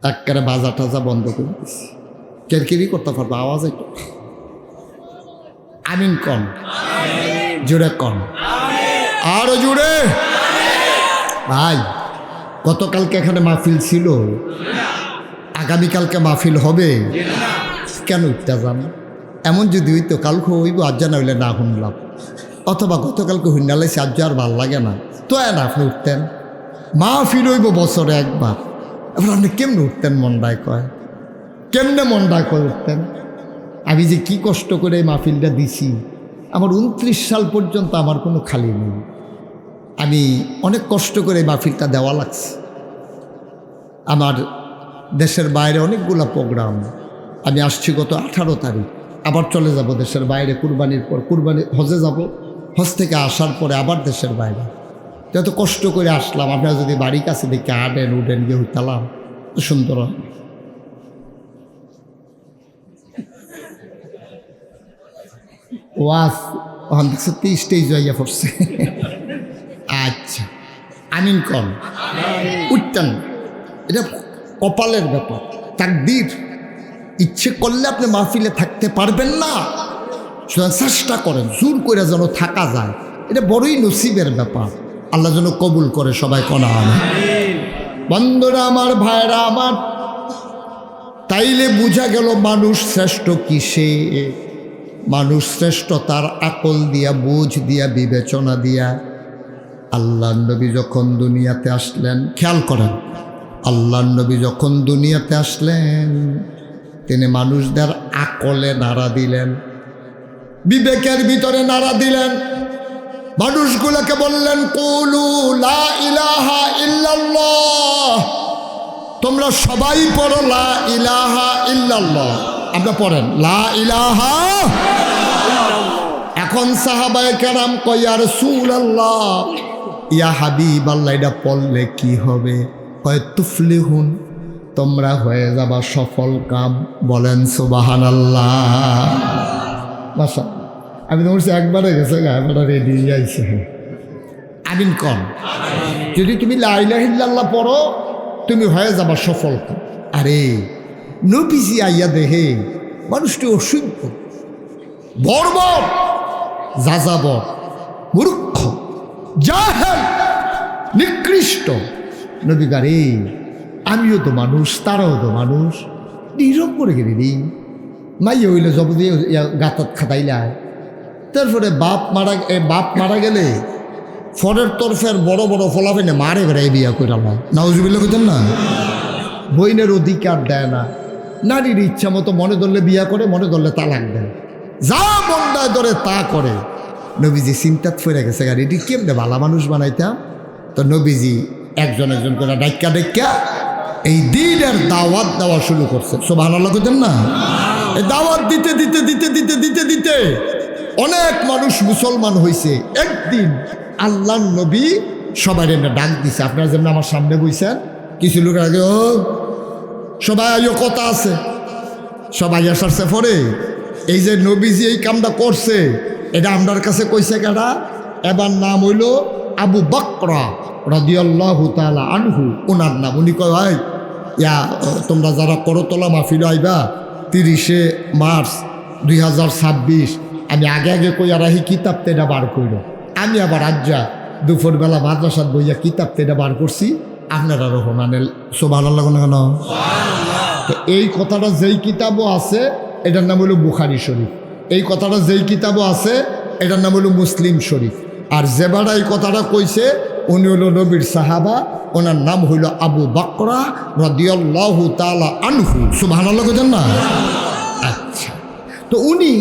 একেবারে বাজা টাজা বন্ধ করে দিচ্ছি। কেরকেরি করতে পারবো, আওয়াজ একটু আমিন কন, জোরে কন, আরো জোরে। ভাই গতকালকে এখানে মাহফিল ছিল, আগামীকালকে মাহফিল হবে কেন? উঠতে যান এমন যদি হইতো কালকে হইব, আজ জানা হইলে না শুনলাম, অথবা গতকালকে হুন্ডালাইছে আজ আর ভাল লাগে না, তো না আপনি উঠতেন। মাহফিল হইব বছরে একবার, এবার আপনি কেমনে উঠতেন? মনটায় কয় কেমনে মনটায় কয় উঠতেন? আমি যে কি কষ্ট করে এই মাহফিলটা দিছি, আমার 29 সাল পর্যন্ত আমার কোনো খালি নেই। আমি অনেক কষ্ট করে এই মাহফিলটা দেওয়া লাগছে। আমার দেশের বাইরে অনেকগুলো প্রোগ্রাম, আমি আসছি গত 18 তারিখ, আবার চলে যাব দেশের বাইরে কুরবানির পর। কুরবানি হজে যাব, হজ থেকে আসার পরে আবার দেশের বাইরে। যত কষ্ট করে আসলাম, আপনারা যদি বাড়ির কাছে দেখে আডেন উডেন গিয়ে হইতালাম তো সুন্দর। ওয়াজ ওখান থেকে 30টাই জয়া পড়ছে। আচ্ছা আমিন কন, উঠতেন। এটা কপালের ব্যাপার, তাকদীর। ইচ্ছে করলে আপনি মাহফিলে থাকতে পারবেন না, চেষ্টা করেন জোর করে যেন থাকা যায়। এটা বড়ই নসিবের ব্যাপার, আল্লাহ যেন কবুল করে। সবাই কনা আমিন। বন্ধুরা আমার, ভাইরা আমার, তাইলে বোঝা গেল মানুষ শ্রেষ্ঠ কিসে? মানুষ শ্রেষ্ঠ তার আকল দিয়া, বুঝ দিয়া, বিবেচনা দিয়া। আল্লাহ নবী যখন দুনিয়াতে আসলেন, খেয়াল করেন, আল্লাহ নবী যখন দুনিয়াতে আসলেন তিনি মানুষদের আকলে নাড়া দিলেন, বিবেকের ভিতরে নাড়া দিলেন। মানুষগুলোকে বললেন কুলু লা ইলাহা ইল্লাল্লাহ, তোমরা সবাই পড়ো লা ইলাহা ইল্লাল্লাহ। আমরা পড়েন লা ইলাহা। এখন সাহাবায়ে কেরাম কয় ইয়া রাসূলুল্লাহ ইয়া হাবিবাল্লাহ এটা পড়লে কি হবে? কয় তুফলিহুন, তোমরা হয়ে যাবা সফল কাম। বলেন সুবহানাল্লাহ। মাশাআল্লাহ। আমি তো বলছি একবারে গেছে একবারে রেডি আইছে। আমিন কন। যদি তুমি লা ইলাহা ইল্লাল্লাহ পড়ো তুমি হয়ে যাবা সফল কাম। আরে নবীজি আইয়া দেহে মানুষটি অসুস্থ, বর্বর, যাযাবর, মূর্খ, জাহেল, নিকৃষ্ট। নবী গারে আমিও তো মানুষ, তারাও তো মানুষ, নীরব করে গেলি মাইয়া হইলে জব দিয়ে গাতাত খাটাইলায়। তারপরে বাপ মারা গেলে ফরের তরফের বড় বড় ফলাফেনে মারে বেড়াই বিয়া করে নাউজুবিল্লাহ কইতেন না। বইনের অধিকার দেয় না, নারীর ইচ্ছা মতো মনে ধরলে বিয়া করে, মনে ধরলে তালাক দেয়, যা বন্দায় ধরে তা করে। নবীজি চিন্তাত ফিরে গেছে গাড়ি এটি কেমনে ভালো মানুষ বানাইতাম। তো নবীজি একজন একজন করে ডাক্কা এই দিনের দাওয়াত দেওয়া শুরু করছে। সুবহানাল্লাহ কইতেন না। এই দাওয়াত দিতে দিতে দিতে দিতে দিতে দিতে অনেক মানুষ মুসলমান হয়েছে। একদিন আল্লাহ নবী সবাই এনে ডাক দিছে। আপনারা যেমন আমার সামনে বইছেন, কিছু লোক আগে ও সবাই আইও কথা আছে, সবাই আসারছে পরে এই যে নবীজি এই কামটা করছে এটা আমরার কাছে কইছে কারা? এবার নাম হইল আবু বকর রাদিয়াল্লাহু তাআলা আনহু, ওনার নাম। উনি কয় ভাই ইয়া তোমরা যারা করতলা মাহফিল আইবা 30শে মার্চ 2026 আমি আগে আগে কইয়া রাহি কিতাব তেটা বার কইল। আমি আবার আজ্জা দুপুরবেলা মাদ্রাসাত বইয়া কিতাব তেটা বার করছি। আপনারা রহমানের সুবহানাল্লাহ কেন? তো এই কথাটা যেই কিতাবও আছে এটার নাম হলো বুখারী শরীফ। এই কথাটা যেই কিতাবও আছে এটার নাম হলো মুসলিম শরীফ। আর যেবারা এই কথাটা কইছে উনি হলো নবীর সাহাবা, ওনার নাম হইল আবু বকর রাদিয়াল্লাহু তাআলা আনহু। সুবহানাল্লাহ কইতেন না? আচ্ছা, তো উনি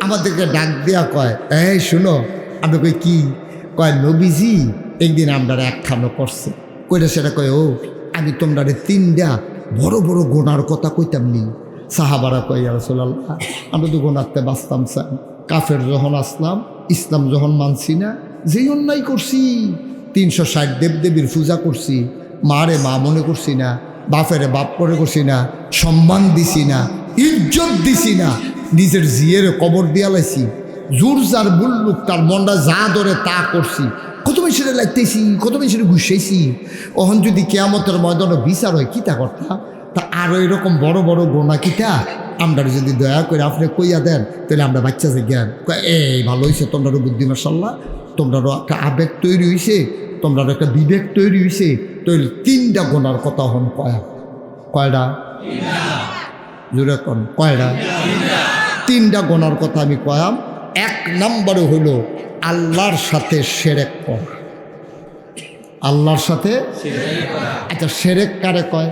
আমাদেরকে ডাক দেয়া কয় এই শুনো। আমি কই কি? কয় নবীজি একদিন আমরা একখানো করছে। কইটা সেটা কয় ও আমি তোমরা 3টা বড় বড় গোনার কথা কইতাম নি। সাহাবারা কয় ইয়া রাসূলুল্লাহ আমরা তো গোনাতে বাঁচতাম স্যার, কাফের যখন আসলাম, ইসলাম যখন মানছি না, যেই অন্যায় করছি, 360 দেবদেবীর পূজা করছি, মারে মা মনে করছি না, বাপেরে বাপ করে করছি না, সম্মান দিছি না, ইজ্জত দিছি না, নিজের জিয়ের কবর দিয়া লাইছি, জোর যার বুল্লুক তার মনটা যা ধরে তা করছি, কত মেশিনে লাগতেছি, কত মেশিনে ঘুষাইছি। ওহন যদি কেয়ামতের ময়দানে বিচার হয় কিতা করতাম? তা আরও এরকম বড় বড় গোনা কিতা আমরা যদি দয়া করে আপনি কইয়া দেন তাহলে আমরা বাচ্চা যে জ্ঞান এই ভালো হয়েছে, তোমরারও বুদ্ধি মাশাআল্লাহ, তোমরারও একটা আবেগ তৈরি হয়েছে, তোমরারও একটা বিবেক তৈরি হয়েছে। তাহলে 3টা গোনার কথা হন কয়টা? জোরে কন কয়টা? 3টা গোনার কথা আমি কয়াম। 1 নম্বরে হলো আল্লাহর সাথে শিরক করা। আল্লাহর সাথে আচ্ছা শিরক কারে কয়?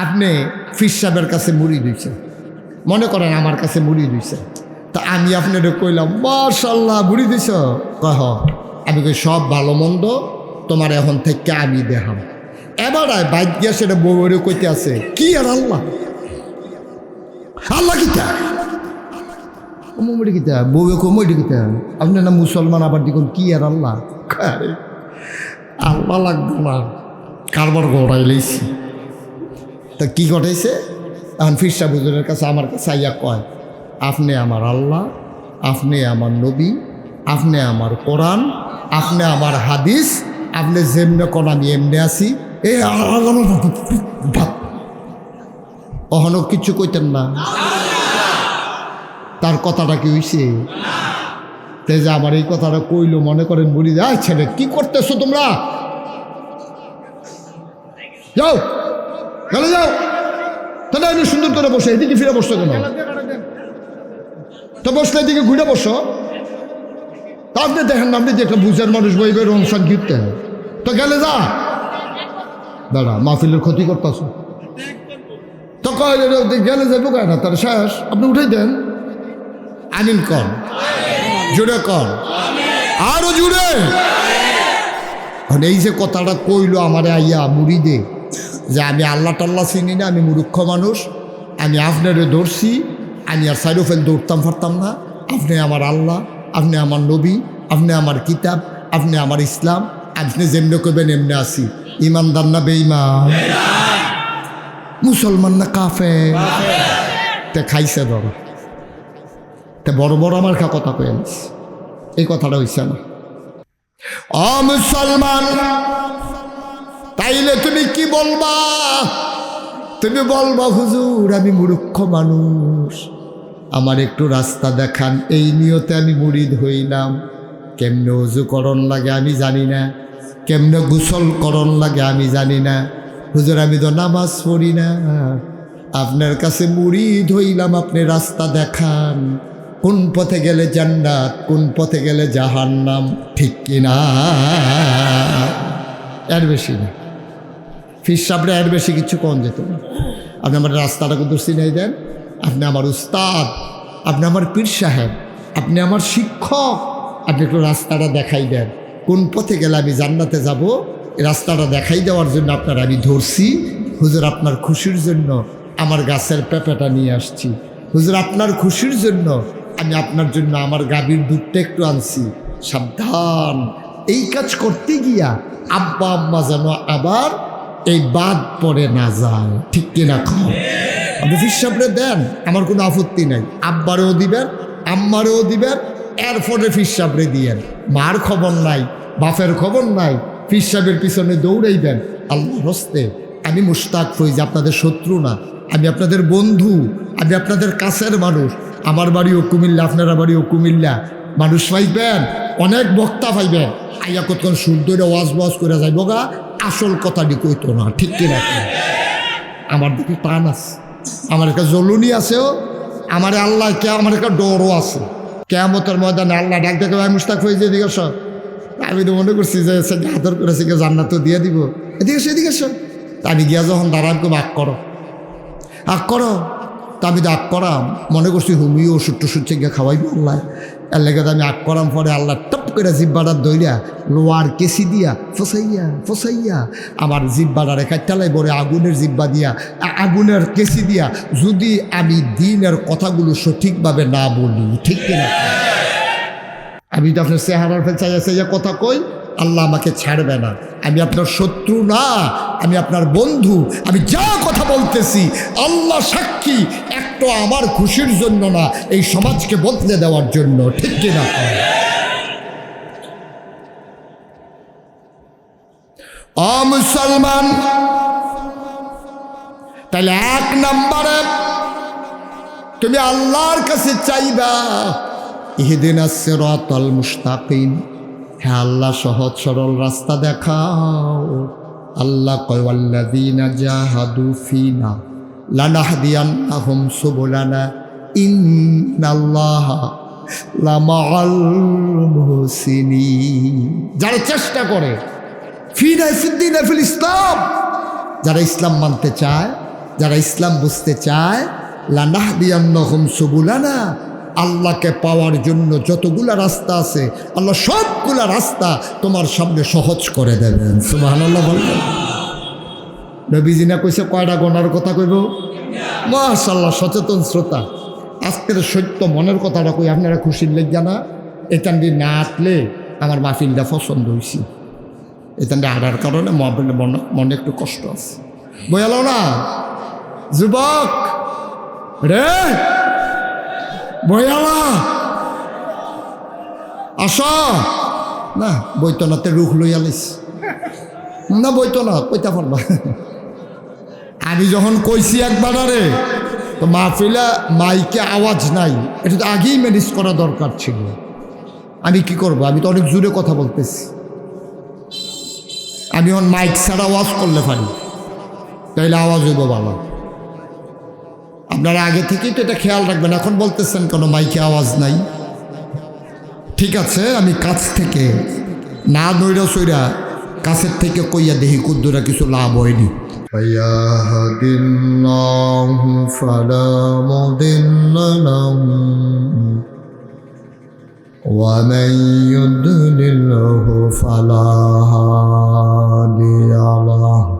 আপনি ফির সাহেবের কাছে মুড়ি দিয়েছেন, মনে করেন আমার কাছে মুড়ি দিয়েছে, তা আমি আপনার কইলাম মাশাআল্লাহ মুড়ি দিছ, কহ আমি কই সব ভালো মন্দ তোমার এখন থেকে আমি দেখাম। এবার বাইক গিয়া সেটা বউরে কইতে আছে কি আর আল্লাহ আল্লাহ কিতা মুড়ি কিতা বউয়ে কমড়ি কিতা, আপনি না মুসলমান আবার দেখুন কি আর আল্লাহ আল্লাহ লাগবে না, কারবার গড়াই লইছি। তা কি ঘটাইছে? এখন ফির সাহেব হুজুরের কাছে আমার কাছে আইয়া কয় আপনি আমার আল্লাহ, আপনি আমার নবী, আপনি আমার কোরআন, আপনি আমার হাদিস, আপনি যেমনে কোন আমি এমনি আছি। এই অহনও কিছু কইতেন না। তার কথাটা কি হইছে? তে যে আমার এই কথাটা কইলো মনে করেন বলি যায় ছেলে কি করতেছো তোমরা, যাও গেলে যাও, তাহলে আমি সুন্দর করে বসে এদিকে ফিরে বসছো কেন? তো বসলে এদিকে ঘুরে বসো। তা আপনি দেখেন না, আপনি যে একটা বুঝার মানুষ বইবে রংসান গিরতেন, তো গেলে যা দাদা মাহফিলের ক্ষতি করতেছ। তো গেলে যাবো কেন? তার শেষ আপনি উঠে দেন। আমিন কর, জুড়ে কর, আরো জুড়ে। এই যে কথাটা কইলো আমারে আইয়া মুড়ি দে যে আমি আল্লাহ টাল্লাহ চিনি না, আমি মূর্খ মানুষ, আমি আপনারে ধরছি, আমি আর সাইড ফেল দৌড়তাম পারতাম না। আপনি আমার আল্লাহ, আপনি আমার নবী, আপনি আমার কিতাব, আপনি আমার ইসলাম, আপনি যেমনি করবেন এমনি আসি। ইমানদার না বেঈমান? মুসলমান না কাফের? তে খাইছে বড়, তে বড় বড় আমার কথা কয়ে আনিস, এই কথাটা হইছে না। ও মুসলমান, তাইলে তুমি কি বলবা? তুমি বলবা হুজুর আমি মূর্খ মানুষ, আমার একটু রাস্তা দেখান। এই নিয়তে আমি মুরিদ হইলাম। কেমনে উজু করণ লাগে আমি জানি না, কেমনে গোসল করণ লাগে আমি জানি না। হুজুর আমি তো নামাজ পড়ি না, আপনার কাছে মুরিদ হইলাম, আপনি রাস্তা দেখান। কোন পথে গেলে জান্নাত, কোন পথে গেলে জাহান্নাম, ঠিক কিনা? এর বেশি না ফির সাবরে, এর বেশি কিছু কম যেত না। আপনি আমার রাস্তাটা কিন্তু চিনাই দেন। আপনি আমার উস্তাদ, আপনি আমার পীর সাহেব, আপনি আমার শিক্ষক, আপনি একটু রাস্তাটা দেখাই দেন। কোন পথে গেলে আমি জান্নাতে যাব, রাস্তাটা দেখাই দেওয়ার জন্য আপনার আমি ধরছি। হুজুর আপনার খুশির জন্য আমার গাছের পেঁপেটা নিয়ে আসছি। হুজুর আপনার খুশির জন্য আমি আপনার জন্য আমার গাভীর দুধটা একটু আনছি। সাবধান, এই কাজ করতে গিয়া আব্বা আম্মা যেন আবার এই বাদ পড়ে না যায়, ঠিক কিনা? খাও আপনি ফিরসাবরে দেন, আমার কোনো আপত্তি নাই। আব্বারেও দিবেন, আম্মারেও দিবেন, এরপরে ফিরসাবরে দিয়েন। মার খবর নাই, বাপের খবর নাই, ফিরসাবের পিছনে দৌড়াইবেন। আল্লাহর হস্তে আমি মুশতাক ফৈজ, আপনাদের শত্রু না, আমি আপনাদের বন্ধু, আমি আপনাদের কাছের মানুষ। আমার বাড়িও কুমিল্লা, আপনারা বাড়িও কুমিল্লা। মানুষ পাইবেন, অনেক বক্তা পাইবেন, আইয়া কতক্ষণ সুন্দর ওয়াজ করে যাইব গা, আসল কথাটি কইতো না, ঠিক কিনা? আমার দিকে টান আছে, আমার একটা জ্বলুনি আছেও, আমার আল্লাহ কে, আমার একটা ডরও আছে। কেয়ামতের ময়দানে আল্লাহ ডাক দেখে ভাই মুশতাক হয়ে যে এদিকে সব, আমি তো মনে করছি যে আদর করেছে কেউ জান্নাত তো দিয়ে দিব, এদিকে সেদিকে সব। আমি গিয়া যখন দাঁড়ান কেউ আগ করো, আগ করো, তা আমি তো আগ করাম, মনে করছি হুমিও ওষুধ টষুধ গিয়ে খাওয়াইবো আল্লাহ। এর লেগে আমি আগ করাম, পরে আল্লাহ টপ করে জিব্বাটার দইরা লোয়ার কেসি দিয়া ফসাইয়া আমার জিব্বাটার কাটালাই বলে আগুনের জিব্বা দিয়া, আগুনের কেসি দিয়া, যদি আমি দিনের কথাগুলো সঠিকভাবে না বলি, ঠিক কিনা? আমি তো আপনার চেহারার ফেল চাইয়া কথা কই, আল্লাহ আমাকে ছাড়বে না। আমি আপনার শত্রু না, আমি আপনার বন্ধু। আমি যা কথা বলতেছি আল্লাহ সাক্ষী, একটা আমার খুশির জন্য না, এই সমাজকে বদলে দেওয়ার জন্য, ঠিক কিনা? ও মুসলমান, তাহলে এক নম্বরে তুমি আল্লাহর কাছে চাইবা ইহদিনাস সিরাতাল মুস্তাকিম, হ্যাঁ আল্লাহ সহজ সরল রাস্তা দেখাও। আল্লাহ কয় ওয়াল্লাযীনা জাহাদু ফিনা লানাহদিয়ান্নাহুম সুবুলানা ইন্নাল্লাহা লামাআল মুহসিনিন। যারা চেষ্টা করে ফিনা ফিদ্দিন ফিল ইসলাম, যারা ইসলাম মানতে চায়, যারা ইসলাম বুঝতে চায়, লানাহদিয়ান্নাহুম সুবুলানা, আল্লাহকে পাওয়ার জন্য যতগুলা রাস্তা আছে আল্লাহ সবগুলা রাস্তা তোমার সামনে সহজ করে দেবেন। সুবহানাল্লাহ বলবেন। নবীজি না কইছে কয়টা গোনার কথা কইব? মাশাআল্লাহ, সচেতন শ্রোতা, আজকের সত্য মনের কথাটা কই, আপনারা খুশির লেগে না? এখান দিয়ে না আটলে আমার মাহফিলটা পছন্দ হয়েছি, এখান দিয়ে আড়ার কারণে মনে একটু কষ্ট আছে। বয়ালো না যুবক রে, বয়ালা আসা না, বৈতনাতে রুখ লইয়া লিস না, বৈতনা কইতা পারবা। আমি যখন কইছি একবার আরে তো মাহফিলা মাইকে আওয়াজ নাই, এটা তো আগেই ম্যানেজ করা দরকার ছিল। আমি কি করব, আমি তো অনেক জোরে কথা বলতেছি। আমি এখন মাইক ছাড়া আওয়াজ করলে পারি, তাইলে আওয়াজ হইব ভালো। আপনারা আগে থেকেই তো এটা খেয়াল রাখবেন। এখন বলতেছেন কোনো মাইকে আওয়াজ নাই, ঠিক আছে, আমি কাছ থেকে না দইরা সইরা কাছের থেকে কইয়া দেখি কুদ্দুরা কিছু লাভ হয়নি। ইয়াহদিল্লাহু ফালা মুদিল্লা লাহু ওয়া মান ইউদ্লিলহু ফালা হাদিয়া লাহু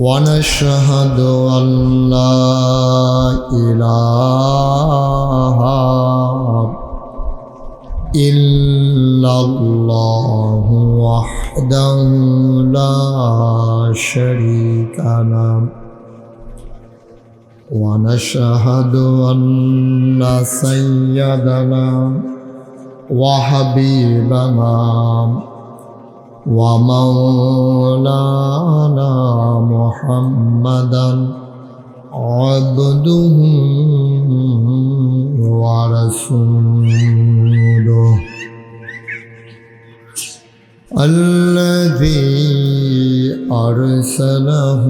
ونشهد أن لا إله إلا الله وحده لا شريك له ونشهد أن سيدنا وحبيبنا ومولانا محمدا عبده ورسوله الذي أرسله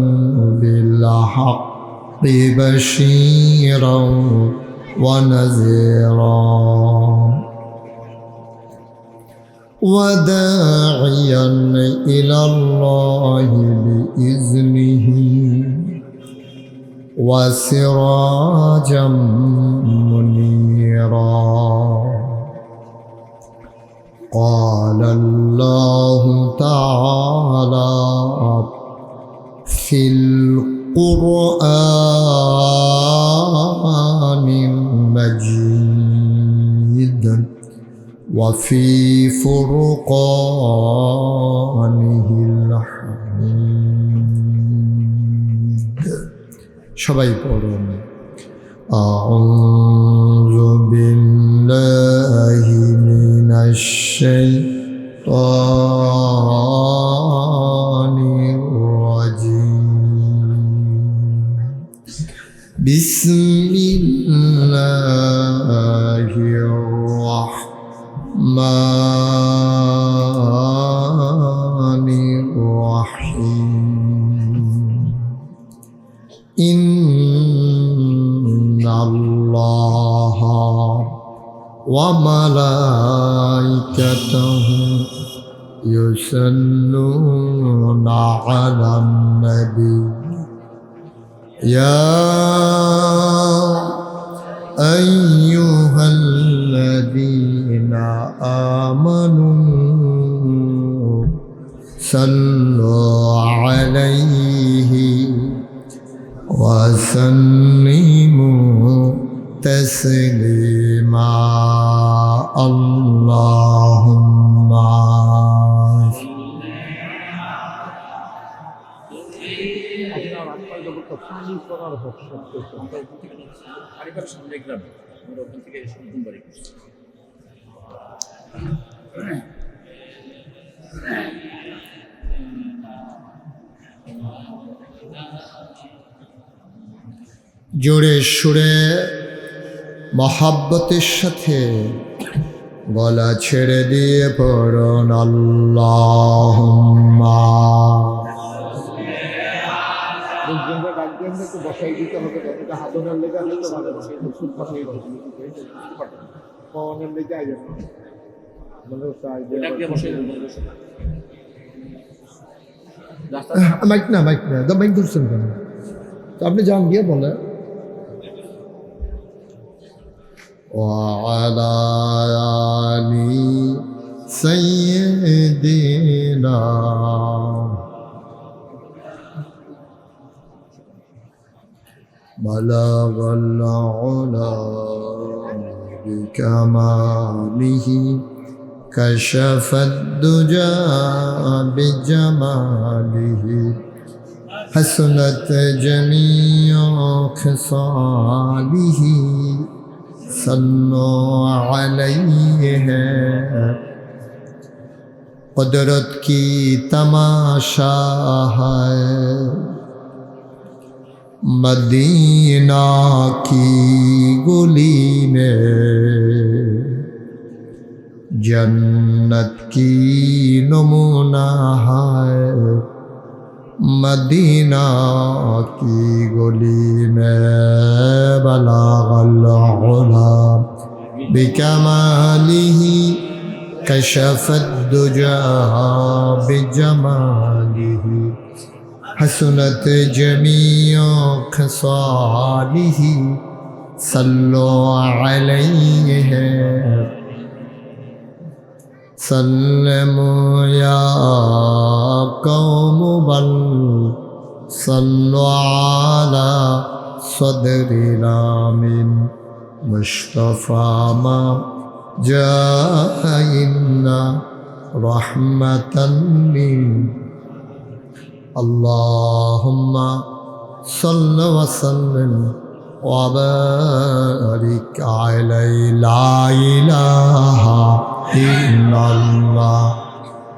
بالحق بشيرا ونذيرا وداعيا إلى الله بإذنه وسراجا منيرا قال الله تعالى في القرآن المجيد وفي فرقانه الحميد সবাই পড়ুন أعوذ بالله من الشيطان الرجيم بسم الله الرحمن الرحيم إن الله وملائكته يصلون على النبي يا أيها الذين آمنوا صلوا عليه وسلموا تسليما اللهم জোরে সুরে মহাব্বতের সাথে গলা ছেড়ে দিয়ে পড়ুন আল্লাহুম্মা মাইক না মাইক ধরছেন কেন? তো আপনি যান গিয়ে বলে وعلى آل سيدنا بلغ العلا بكماله كشف الدجى بجماله حسنت جميع خصاله صلوا عليه قدرت کی تماشا ہے مدینہ کی گلی میں جنت کی نمونہ ہے مدینہ کی گلی میں بلغ العلا بکمالہ کشف الدجى بجمالہ حسنت جميع خصاله صلوا عليه سلموا يا قوم بل صلوا على صدر الآمين مصطفى ما جاء إنا رحمة من اللهم صل وسلم وبارك عليه لا إله إلا الله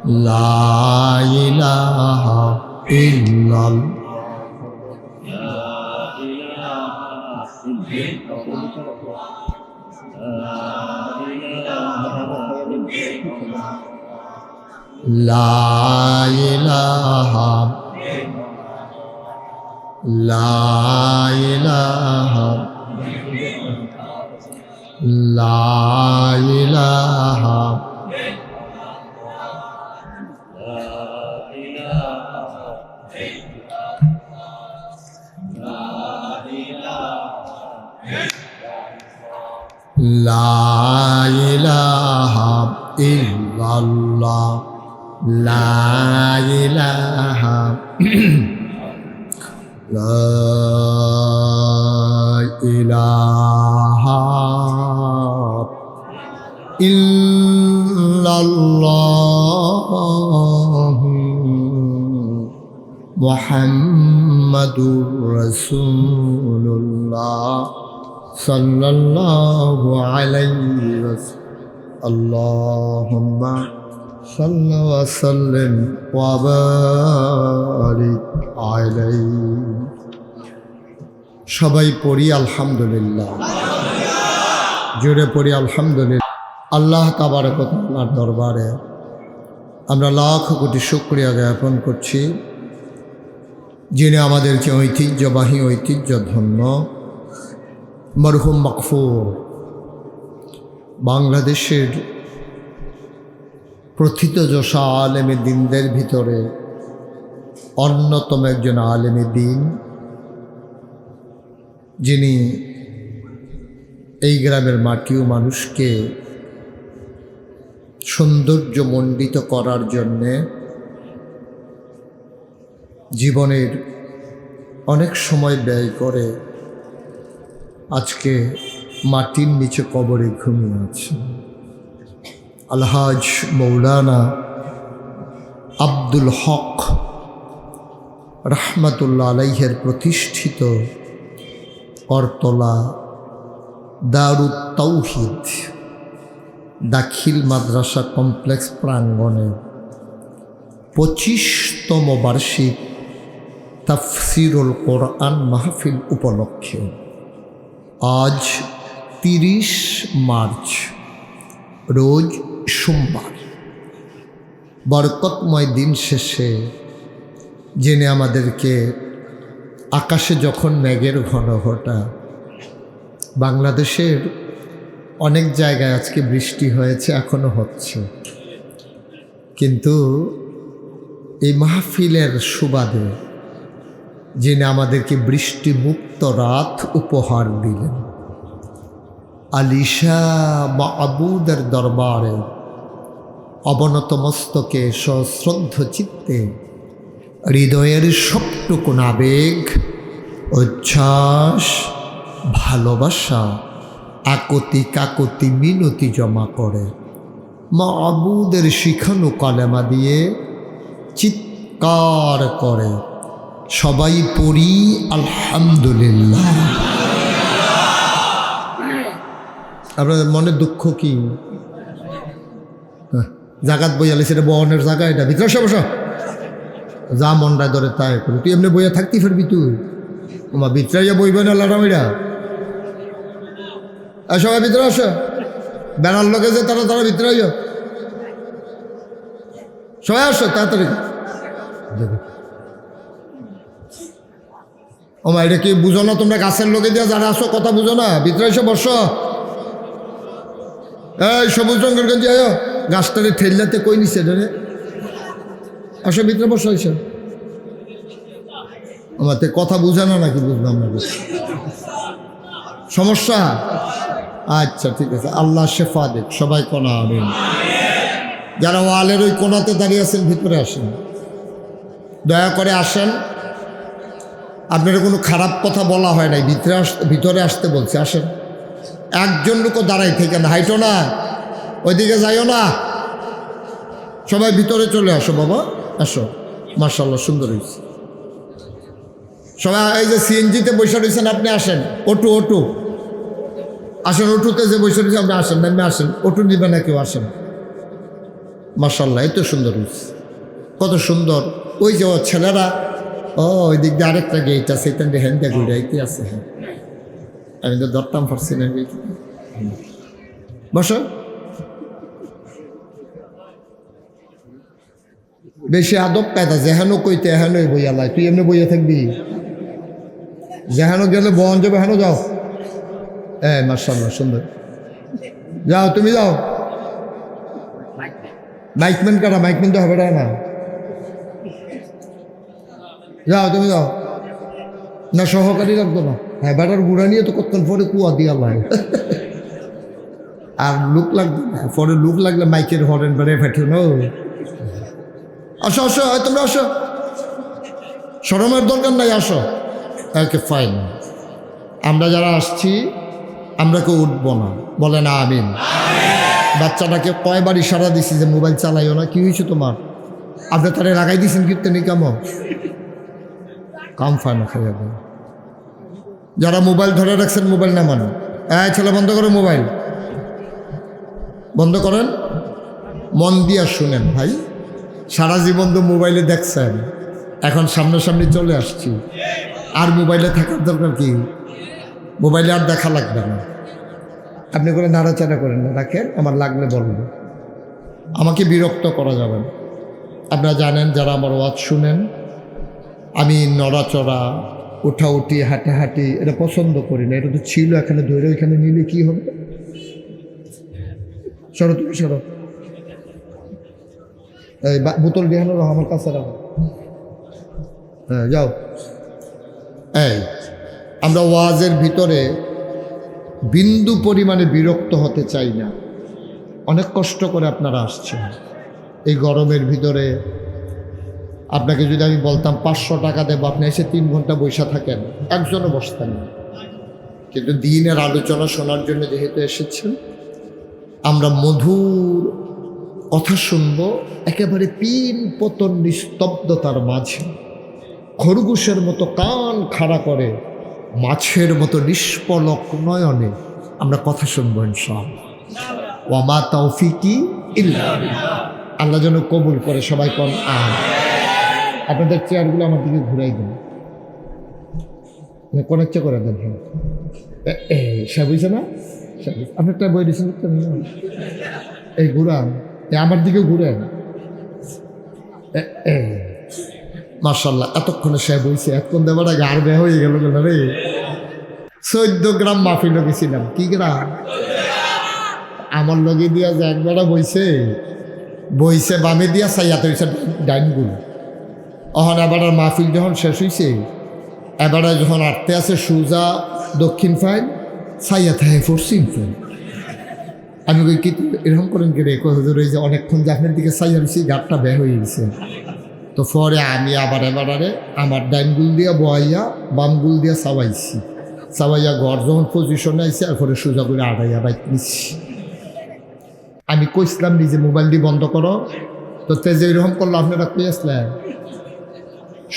لا إله إلا الله لا إله لا إله لا إله لا إله إلا الله لا إله لا إله إلا الله محمد رسول الله صلى الله عليه وسلم اللهم صل وسلم وبارك عليه সবাই পড়ি আলহামদুলিল্লাহ জোরে পড়ি আলহামদুলিল্লাহ আল্লাহ তাবারক ওয়া তাআলার দরবারে আমরা লাখ কোটি শুকরিয়া জ্ঞাপন করছি যিনি আমাদেরকে ঐতিহ্যধন্য মরহুম মাকফুর বাংলাদেশের প্রথিতযশা আলেমে দ্বীনদের ভিতরে অন্যতম একজন আলেমে দ্বীন, যিনি এই গ্রামের মাটি ও মানুষকে সৌন্দর্যমণ্ডিত করার জন্যে জীবনের অনেক সময় ব্যয় করে আজকে মাটির নিচে কবরে ঘুমিয়ে আছে। আলহাজ মৌলানা আব্দুল হক রহমতুল্লাহ আলাইহের প্রতিষ্ঠিত করতলা দারুত তাওহীদ দাখিল মাদ্রাসা কমপ্লেক্স প্রাঙ্গণে 25তম বার্ষিক তাফসিরুল কোরআন মাহফিল উপলক্ষে আজ 30 মার্চ রোজ সোমবার বরকতময় দিন শেষে জেনে আমাদেরকে আকাশে যখন মেঘের ঘন ঘটা, বাংলাদেশের অনেক জায়গায় আজকে বৃষ্টি হয়েছে, এখনো হচ্ছে, কিন্তু এই মাহফিলের সুবাদে যিনি আমাদেরকে বৃষ্টি মুক্ত রাত উপহার দিলেন, আলিশা মাবুদের দরবারে অবনত মস্তকে সশ্রদ্ধ চিত্তে হৃদয়ের সবটুকু আবেগ, উচ্ছ্বাস, ভালোবাসা, আকতি কাকতি মিনতি জমা করে মাবুদের শিখানো কালেমা দিয়ে চিৎকার করে সবাই পড়ি আলহামদুলিল্লাহ। আপনাদের মনে দুঃখ কি? জাগাত বইয়ালে সেটা বহনের জায়গা, এটা ভিতরে সে বসা যা মনটায় ধরে তাই করি। তুই এমনি বইয়া থাকতেই পারবি? তুই তোমার ভিতরাইয়া বইবে না লারামিরা। আর সবাই ভিতরে আসো, বেড়ার লোকে যে তারা তারা ভিতরে আইও, সবাই আসো তাড়াতাড়ি। ও মা, এটা কি বুঝো না তোমরা? গাছের লোকে দিয়ে যারা আসো কথা বুঝো না? ভিতরে এসে বসো। এই সবুজ রঙের গঞ্জি আয়ো, গাছটারে ঠেললাতে কই নিছে রে? আসো ভিতরে বসো। এসে আমার কথা বুঝে না নাকি? বুঝলাম না সমস্যা। আচ্ছা ঠিক আছে, আল্লাহ শেফা দেখ। সবাই কোনা আমিন। যারা ওয়ালের ওই কোনাতে দাঁড়িয়ে আছেন ভিতরে আসেন, দয়া করে আসেন। আপনার কোনো খারাপ কথা বলা হয় নাই, ভিতরে আসতে বলছে। আসেন, একজন লোকও দাঁড়াই থেকে না, হাইটো না, ওইদিকে যাইও না, সবাই ভিতরে চলে আসো বাবা, আসো। মাশাআল্লাহ, সুন্দর হয়েছে। সবাই এই যে সিএনজিতে বসে রয়েছেন, আপনি আসেন, অটু আসেন, অটুতে যে বসে রয়েছে আপনি আসেন, নামে আসেন, অটু নিবে না কেউ, আসেন। মাশাআল্লাহ, এত সুন্দর হয়েছে, কত সুন্দর। ওই যে ছেলেরা, ওই দিক দিয়ে আরেকটা গেট আছে, এটা হ্যান্ড দিয়ে ঘুরাইতে আছে। হ্যাঁ, আমি তো ধরতাম পারছি না। বসো, বেশি আদব কায়দা, যেহানো কইতে এহানোই বইয়া লাই, তুই এমনি বইয়া থাকবি, যেহানো গেলে বন যাবে, হেন যাও। মাশাআল্লাহ, সুন্দর, যাও, তুমি যাও। মাইকম্যান কাটা, মাইকম্যান তো হবে না, যাও তুমি যাও না, সহকারী রাখবো না। হ্যাঁ, বেটার গুড়া নিয়ে তো কতক্ষণ পরে কুয়া দিয়া লাগে, আর লুক লাগবে না, পরে লুক লাগলে মাইকের হরেন বেড়ে ফেটে ন। আসো আসো, তোমরা আসো, শরমের দরকার নাই, আসো। ওকে, ফাইন। আমরা যারা আসছি আমরা কেউ উঠবো না, বলে না আমিন। বাচ্চাটাকে কয়বার ইশারা দিছি যে মোবাইল চালাইও না, কি হয়েছে তোমার? আপনি তারে লাগাই দিয়েছেন কীর্তনি কেমন কাম ফায় না খাইয়া। যারা মোবাইল ধরে রাখছেন মোবাইল নামান। ছেলে বন্ধ করো, মোবাইল বন্ধ করেন, মন দিয়া শুনেন ভাই। সারা জীবন তো মোবাইলে দেখছেন, এখন সামনাসামনি চলে আসছি, আর মোবাইলে থাকার দরকার কি? মোবাইলে আর দেখা লাগবে না। আপনি করে নাড়াচাড়া করেন না, রাখেন, আমার লাগলে বলবো, আমাকে বিরক্ত করা যাবে না। আপনারা জানেন, যারা আমার ওয়াজ শুনেন, আমি নড়াচড়া, উঠাউঠি, হাঁটাহাঁটি এটা পছন্দ করি না। এটা তো ছিল, এখানে ধরে ওইখানে নিলে কি হবে? সরো, তুমি সরো, এই বোতল বিহানো রাখো, আমার কাছে রাখো। হ্যাঁ, যাও। আমরা ওয়াজের ভিতরে বিন্দু পরিমাণে বিরক্ত হতে চাই না। অনেক কষ্ট করে আপনারা আসছেন এই গরমের ভিতরে। আপনাকে যদি আমি বলতাম 500 টাকা দেবো, আপনি এসে 3 ঘন্টা বসে থাকেন, একজনও বসতেন না। কিন্তু দিনের আলোচনা শোনার জন্য যেহেতু এসেছেন, আমরা মধুর কথা শুনব একেবারে পিন পতন নিস্তব্ধতার মাঝে, খরগোশের মতো কান খাড়া করে, মাছের মতো নিষ্পলক নয়নে আমরা কথা শুনবো ইনশাআল্লাহ। ওয়া মা তাওফিকি ইল্লা বিল্লাহ। আল্লাহ যেন কবুল করে, সবাই কোন আমিন। আপনাদের চেয়ারগুলো আমার দিকে ঘুরাই দেন, কনেকচা করে দেন। সে বুঝছে না, আপনারটা বই দিয়েছেন, এই ঘুরান, আমার দিকে ঘুরেন। মাশাআল্লাহ, এতক্ষণে সে বইছে, এতক্ষণ দেবার আগে আর বের হয়ে গেল রে। 14 গ্রাম মাফিল গেছিলাম। কি গ্রাম? আমার লগে দিয়া যে একবার বইছে বামে দিয়া চাইয়া হয়েছে ডাইনগুলো। অহন এবার মাহফিল যখন শেষ হয়েছে, এবারে যখন আটতে আছে সুজা দক্ষিণ ফাইল, চাইয়া থাকে পশ্চিম ফাইল। আমি কই কি এরকম করেন কি রে? হুজুর এই যে অনেকক্ষণ যে আপনার দিকে চাইয়া রয়েছি, গাটটা বের হয়ে গেছে। তো পরে আমি আবার এবারে আমার ডাইনগুল দিয়া বয়াইয়া বামগুল দিয়া চাবাইয়া ঘর যখন পজিশনে আইসে, এরপরে সোজা করে আড়াইয়া বাইক নিচ্ছি। আমি কইছিলাম নিজে মোবাইল দিয়ে বন্ধ করো, তো তেজে এরকম করলো, আপনারা কই আসলেন?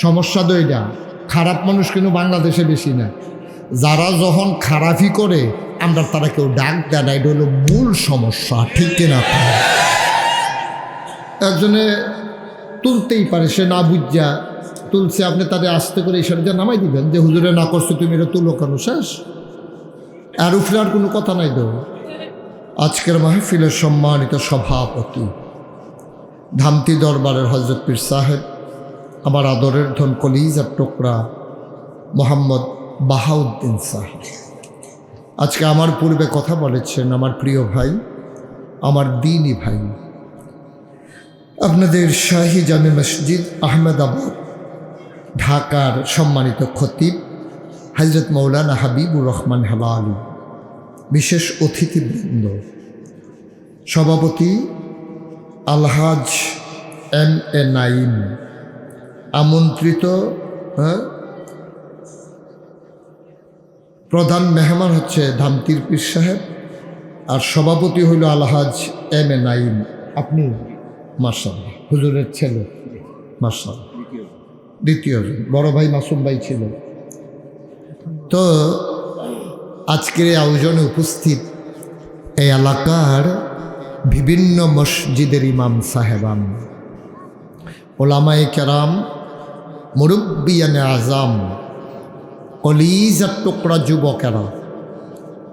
সমস্যা তো এটা। খারাপ মানুষ কিন্তু বাংলাদেশে বেশি না, যারা যখন খারাপই করে আমরা তারা কেউ ডাক দেয় না, এটা হলো মূল সমস্যা, ঠিক কিনা? একজনে তুলতেই পারে, সে না বুঝা তুলছে, আপনি তাদের আস্তে করে ইশারা নামাই দিবেন যে হুজুরে না করছে, তুমি এটা তুলো কেন, শেষ। আর উফরে আর কোনো কথা নাই তো। আজকের মাহফিলের সম্মানিত সভাপতি ধামতি দরবারের হজরত পীর সাহেব, আমার আদরের ধন কলিজার টুকরা মোহাম্মদ বাহাউদ্দিন সাহেব, আজকে আমার পূর্বে কথা বলেছেন, আমার প্রিয় ভাই, আমার দ্বীনি ভাই, আপনাদের শাহী জামে মসজিদ আহমেদাবাদ ঢাকার সম্মানিত খতিব হযরত মৌলানা হাবিবুর রহমান হেলালি, বিশেষ অতিথিবৃন্দ, সভাপতি আলহাজ এম এ নাইম, আমন্ত্রিত প্রধান মেহমান হচ্ছে ধামতির পীর সাহেব, আর সভাপতি হইল আলহাজ এম এ নাইম। আপনি মাশাআল্লাহ হুজুরের ছেলে, মাশাআল্লাহ। দ্বিতীয় বড় ভাই মাসুম ভাই ছিল। তো আজকের এই আয়োজনে উপস্থিত এই এলাকার বিভিন্ন মসজিদের ইমাম সাহেবান, ওলামায়ে কেরাম, মুরব্বিয়ানে আজাম, কলিজার টুকরা যুবকেরা,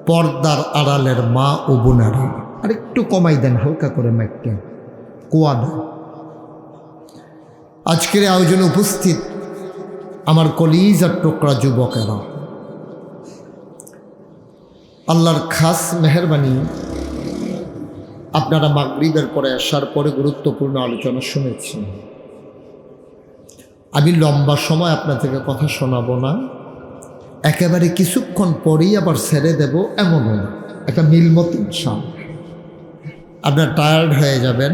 পর্দার আড়ালের মা ও বোনেরা, আর একটু কমাই দেন হালকা করে মাইকটা, কুয়া দেন। আজকের আয়োজনে উপস্থিত আমার কলিজার টুকরা যুবকেরা, আল্লাহর খাস মেহেরবানি, আপনারা মাগরিবের পরে আসার পরে গুরুত্বপূর্ণ আলোচনা শুনেছেন। আমি লম্বা সময় আপনাদেরকে কথা শোনাবো না, একেবারে কিছুক্ষণ পরেই আবার ছেড়ে দেব এমনও না, একটা মিলমত ইনশাআল্লাহ। আপনারা টায়ার্ড হয়ে যাবেন,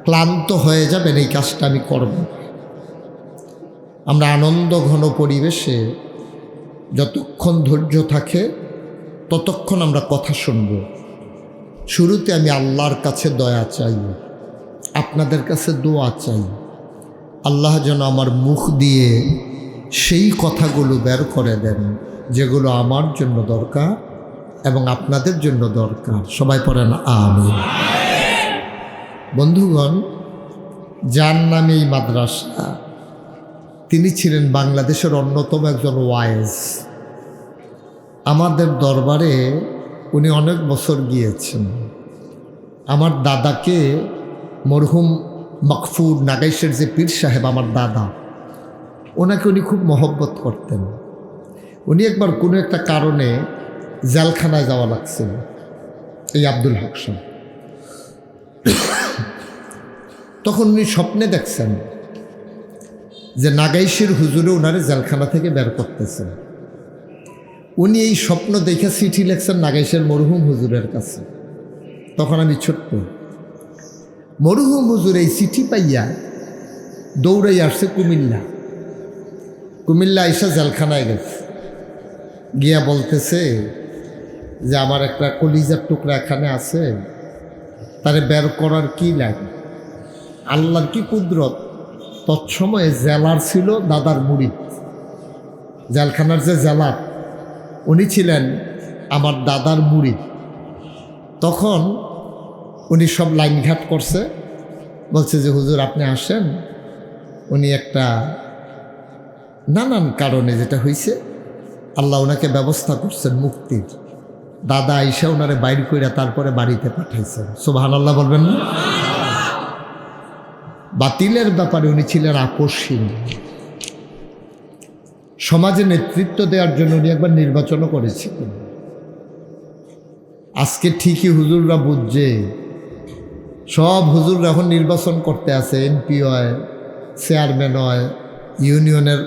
ক্লান্ত হয়ে যাবেন, এই কাজটা আমি করব। আমরা আনন্দ ঘন পরিবেশে যতক্ষণ ধৈর্য থাকে ততক্ষণ আমরা কথা শুনব। শুরুতে আমি আল্লাহর কাছে দয়া চাই, আপনাদের কাছে দোয়া চাই, আল্লাহ যেন আমার মুখ দিয়ে সেই কথাগুলো বের করে দেন যেগুলো আমার জন্য দরকার এবং আপনাদের জন্য দরকার। সবাই পড়েন আমিন। বন্ধুগণ, যার নামে এই মাদ্রাসা, তিনি ছিলেন বাংলাদেশের অন্যতম একজন ওয়াইজ। আমাদের দরবারে উনি অনেক বছর গিয়েছেন। আমার দাদাকে মরহুম মকফুর নাগাইশের যে পীর সাহেব, আমার দাদা, ওনাকে উনি খুব মহব্বত করতেন। উনি একবার কোনো একটা কারণে জেলখানায় যাওয়া লাগছিল, এই আব্দুল হক সাহেব। তখন উনি স্বপ্নে দেখছেন যে নাগাইশের হুজুরে ওনারে জেলখানা থেকে বের করতেছেন। উনি এই স্বপ্ন দেখে চিঠি লেখছেন নাগাইশের মরহুম হুজুরের কাছে। তখন আমি ছোট্ট। মরহুম হুজুর এই চিঠি পাইয়া দৌড়াই আসছে কুমিল্লা। কুমিল্লা আইসা জেলখানায় গেছে, গিয়া বলতেছে যে আমার একটা কলিজার টুকরা এখানে আছে, তারে বের করার কি লাগে। আল্লাহর কি কুদরত, তৎসময়ে জেলার ছিল দাদার মুরিদ। জেলখানার যে জেলার, উনি ছিলেন আমার দাদার মুরিদ। তখন উনি সব লাইনঘাট করছে, বলছে যে হুজুর আপনি আসেন। উনি একটা নানান কারণে যেটা হয়েছে, আল্লাহ ওনাকে ব্যবস্থা করছেন মুক্তির। দাদা আইসা ওনারে বাইর কইরা তারপরে বাড়িতে পাঠাইছেন। সুবহানাল্লাহ বলবেন না? বাতিলের ব্যাপারে উনি ছিলেন আকস্মিক। সমাজে নেতৃত্ব দেওয়ার জন্য উনি একবার নির্বাচনও করেছিলেন। আজকে ঠিকই হুজুররা বুঝছে, সব হুজুররা এখন নির্বাচন করতে আছে, এমপি হয়, চেয়ারম্যান হয়, ইউনিয়নের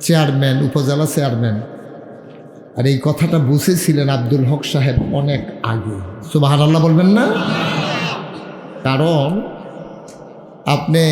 চেয়ারম্যান, উপজেলা চেয়ারম্যান। আর এই কথাটা বুঝেছিলেন আব্দুল হক সাহেব অনেক আগে। সুবহানাল্লাহ বলবেন না? কারণ আপনি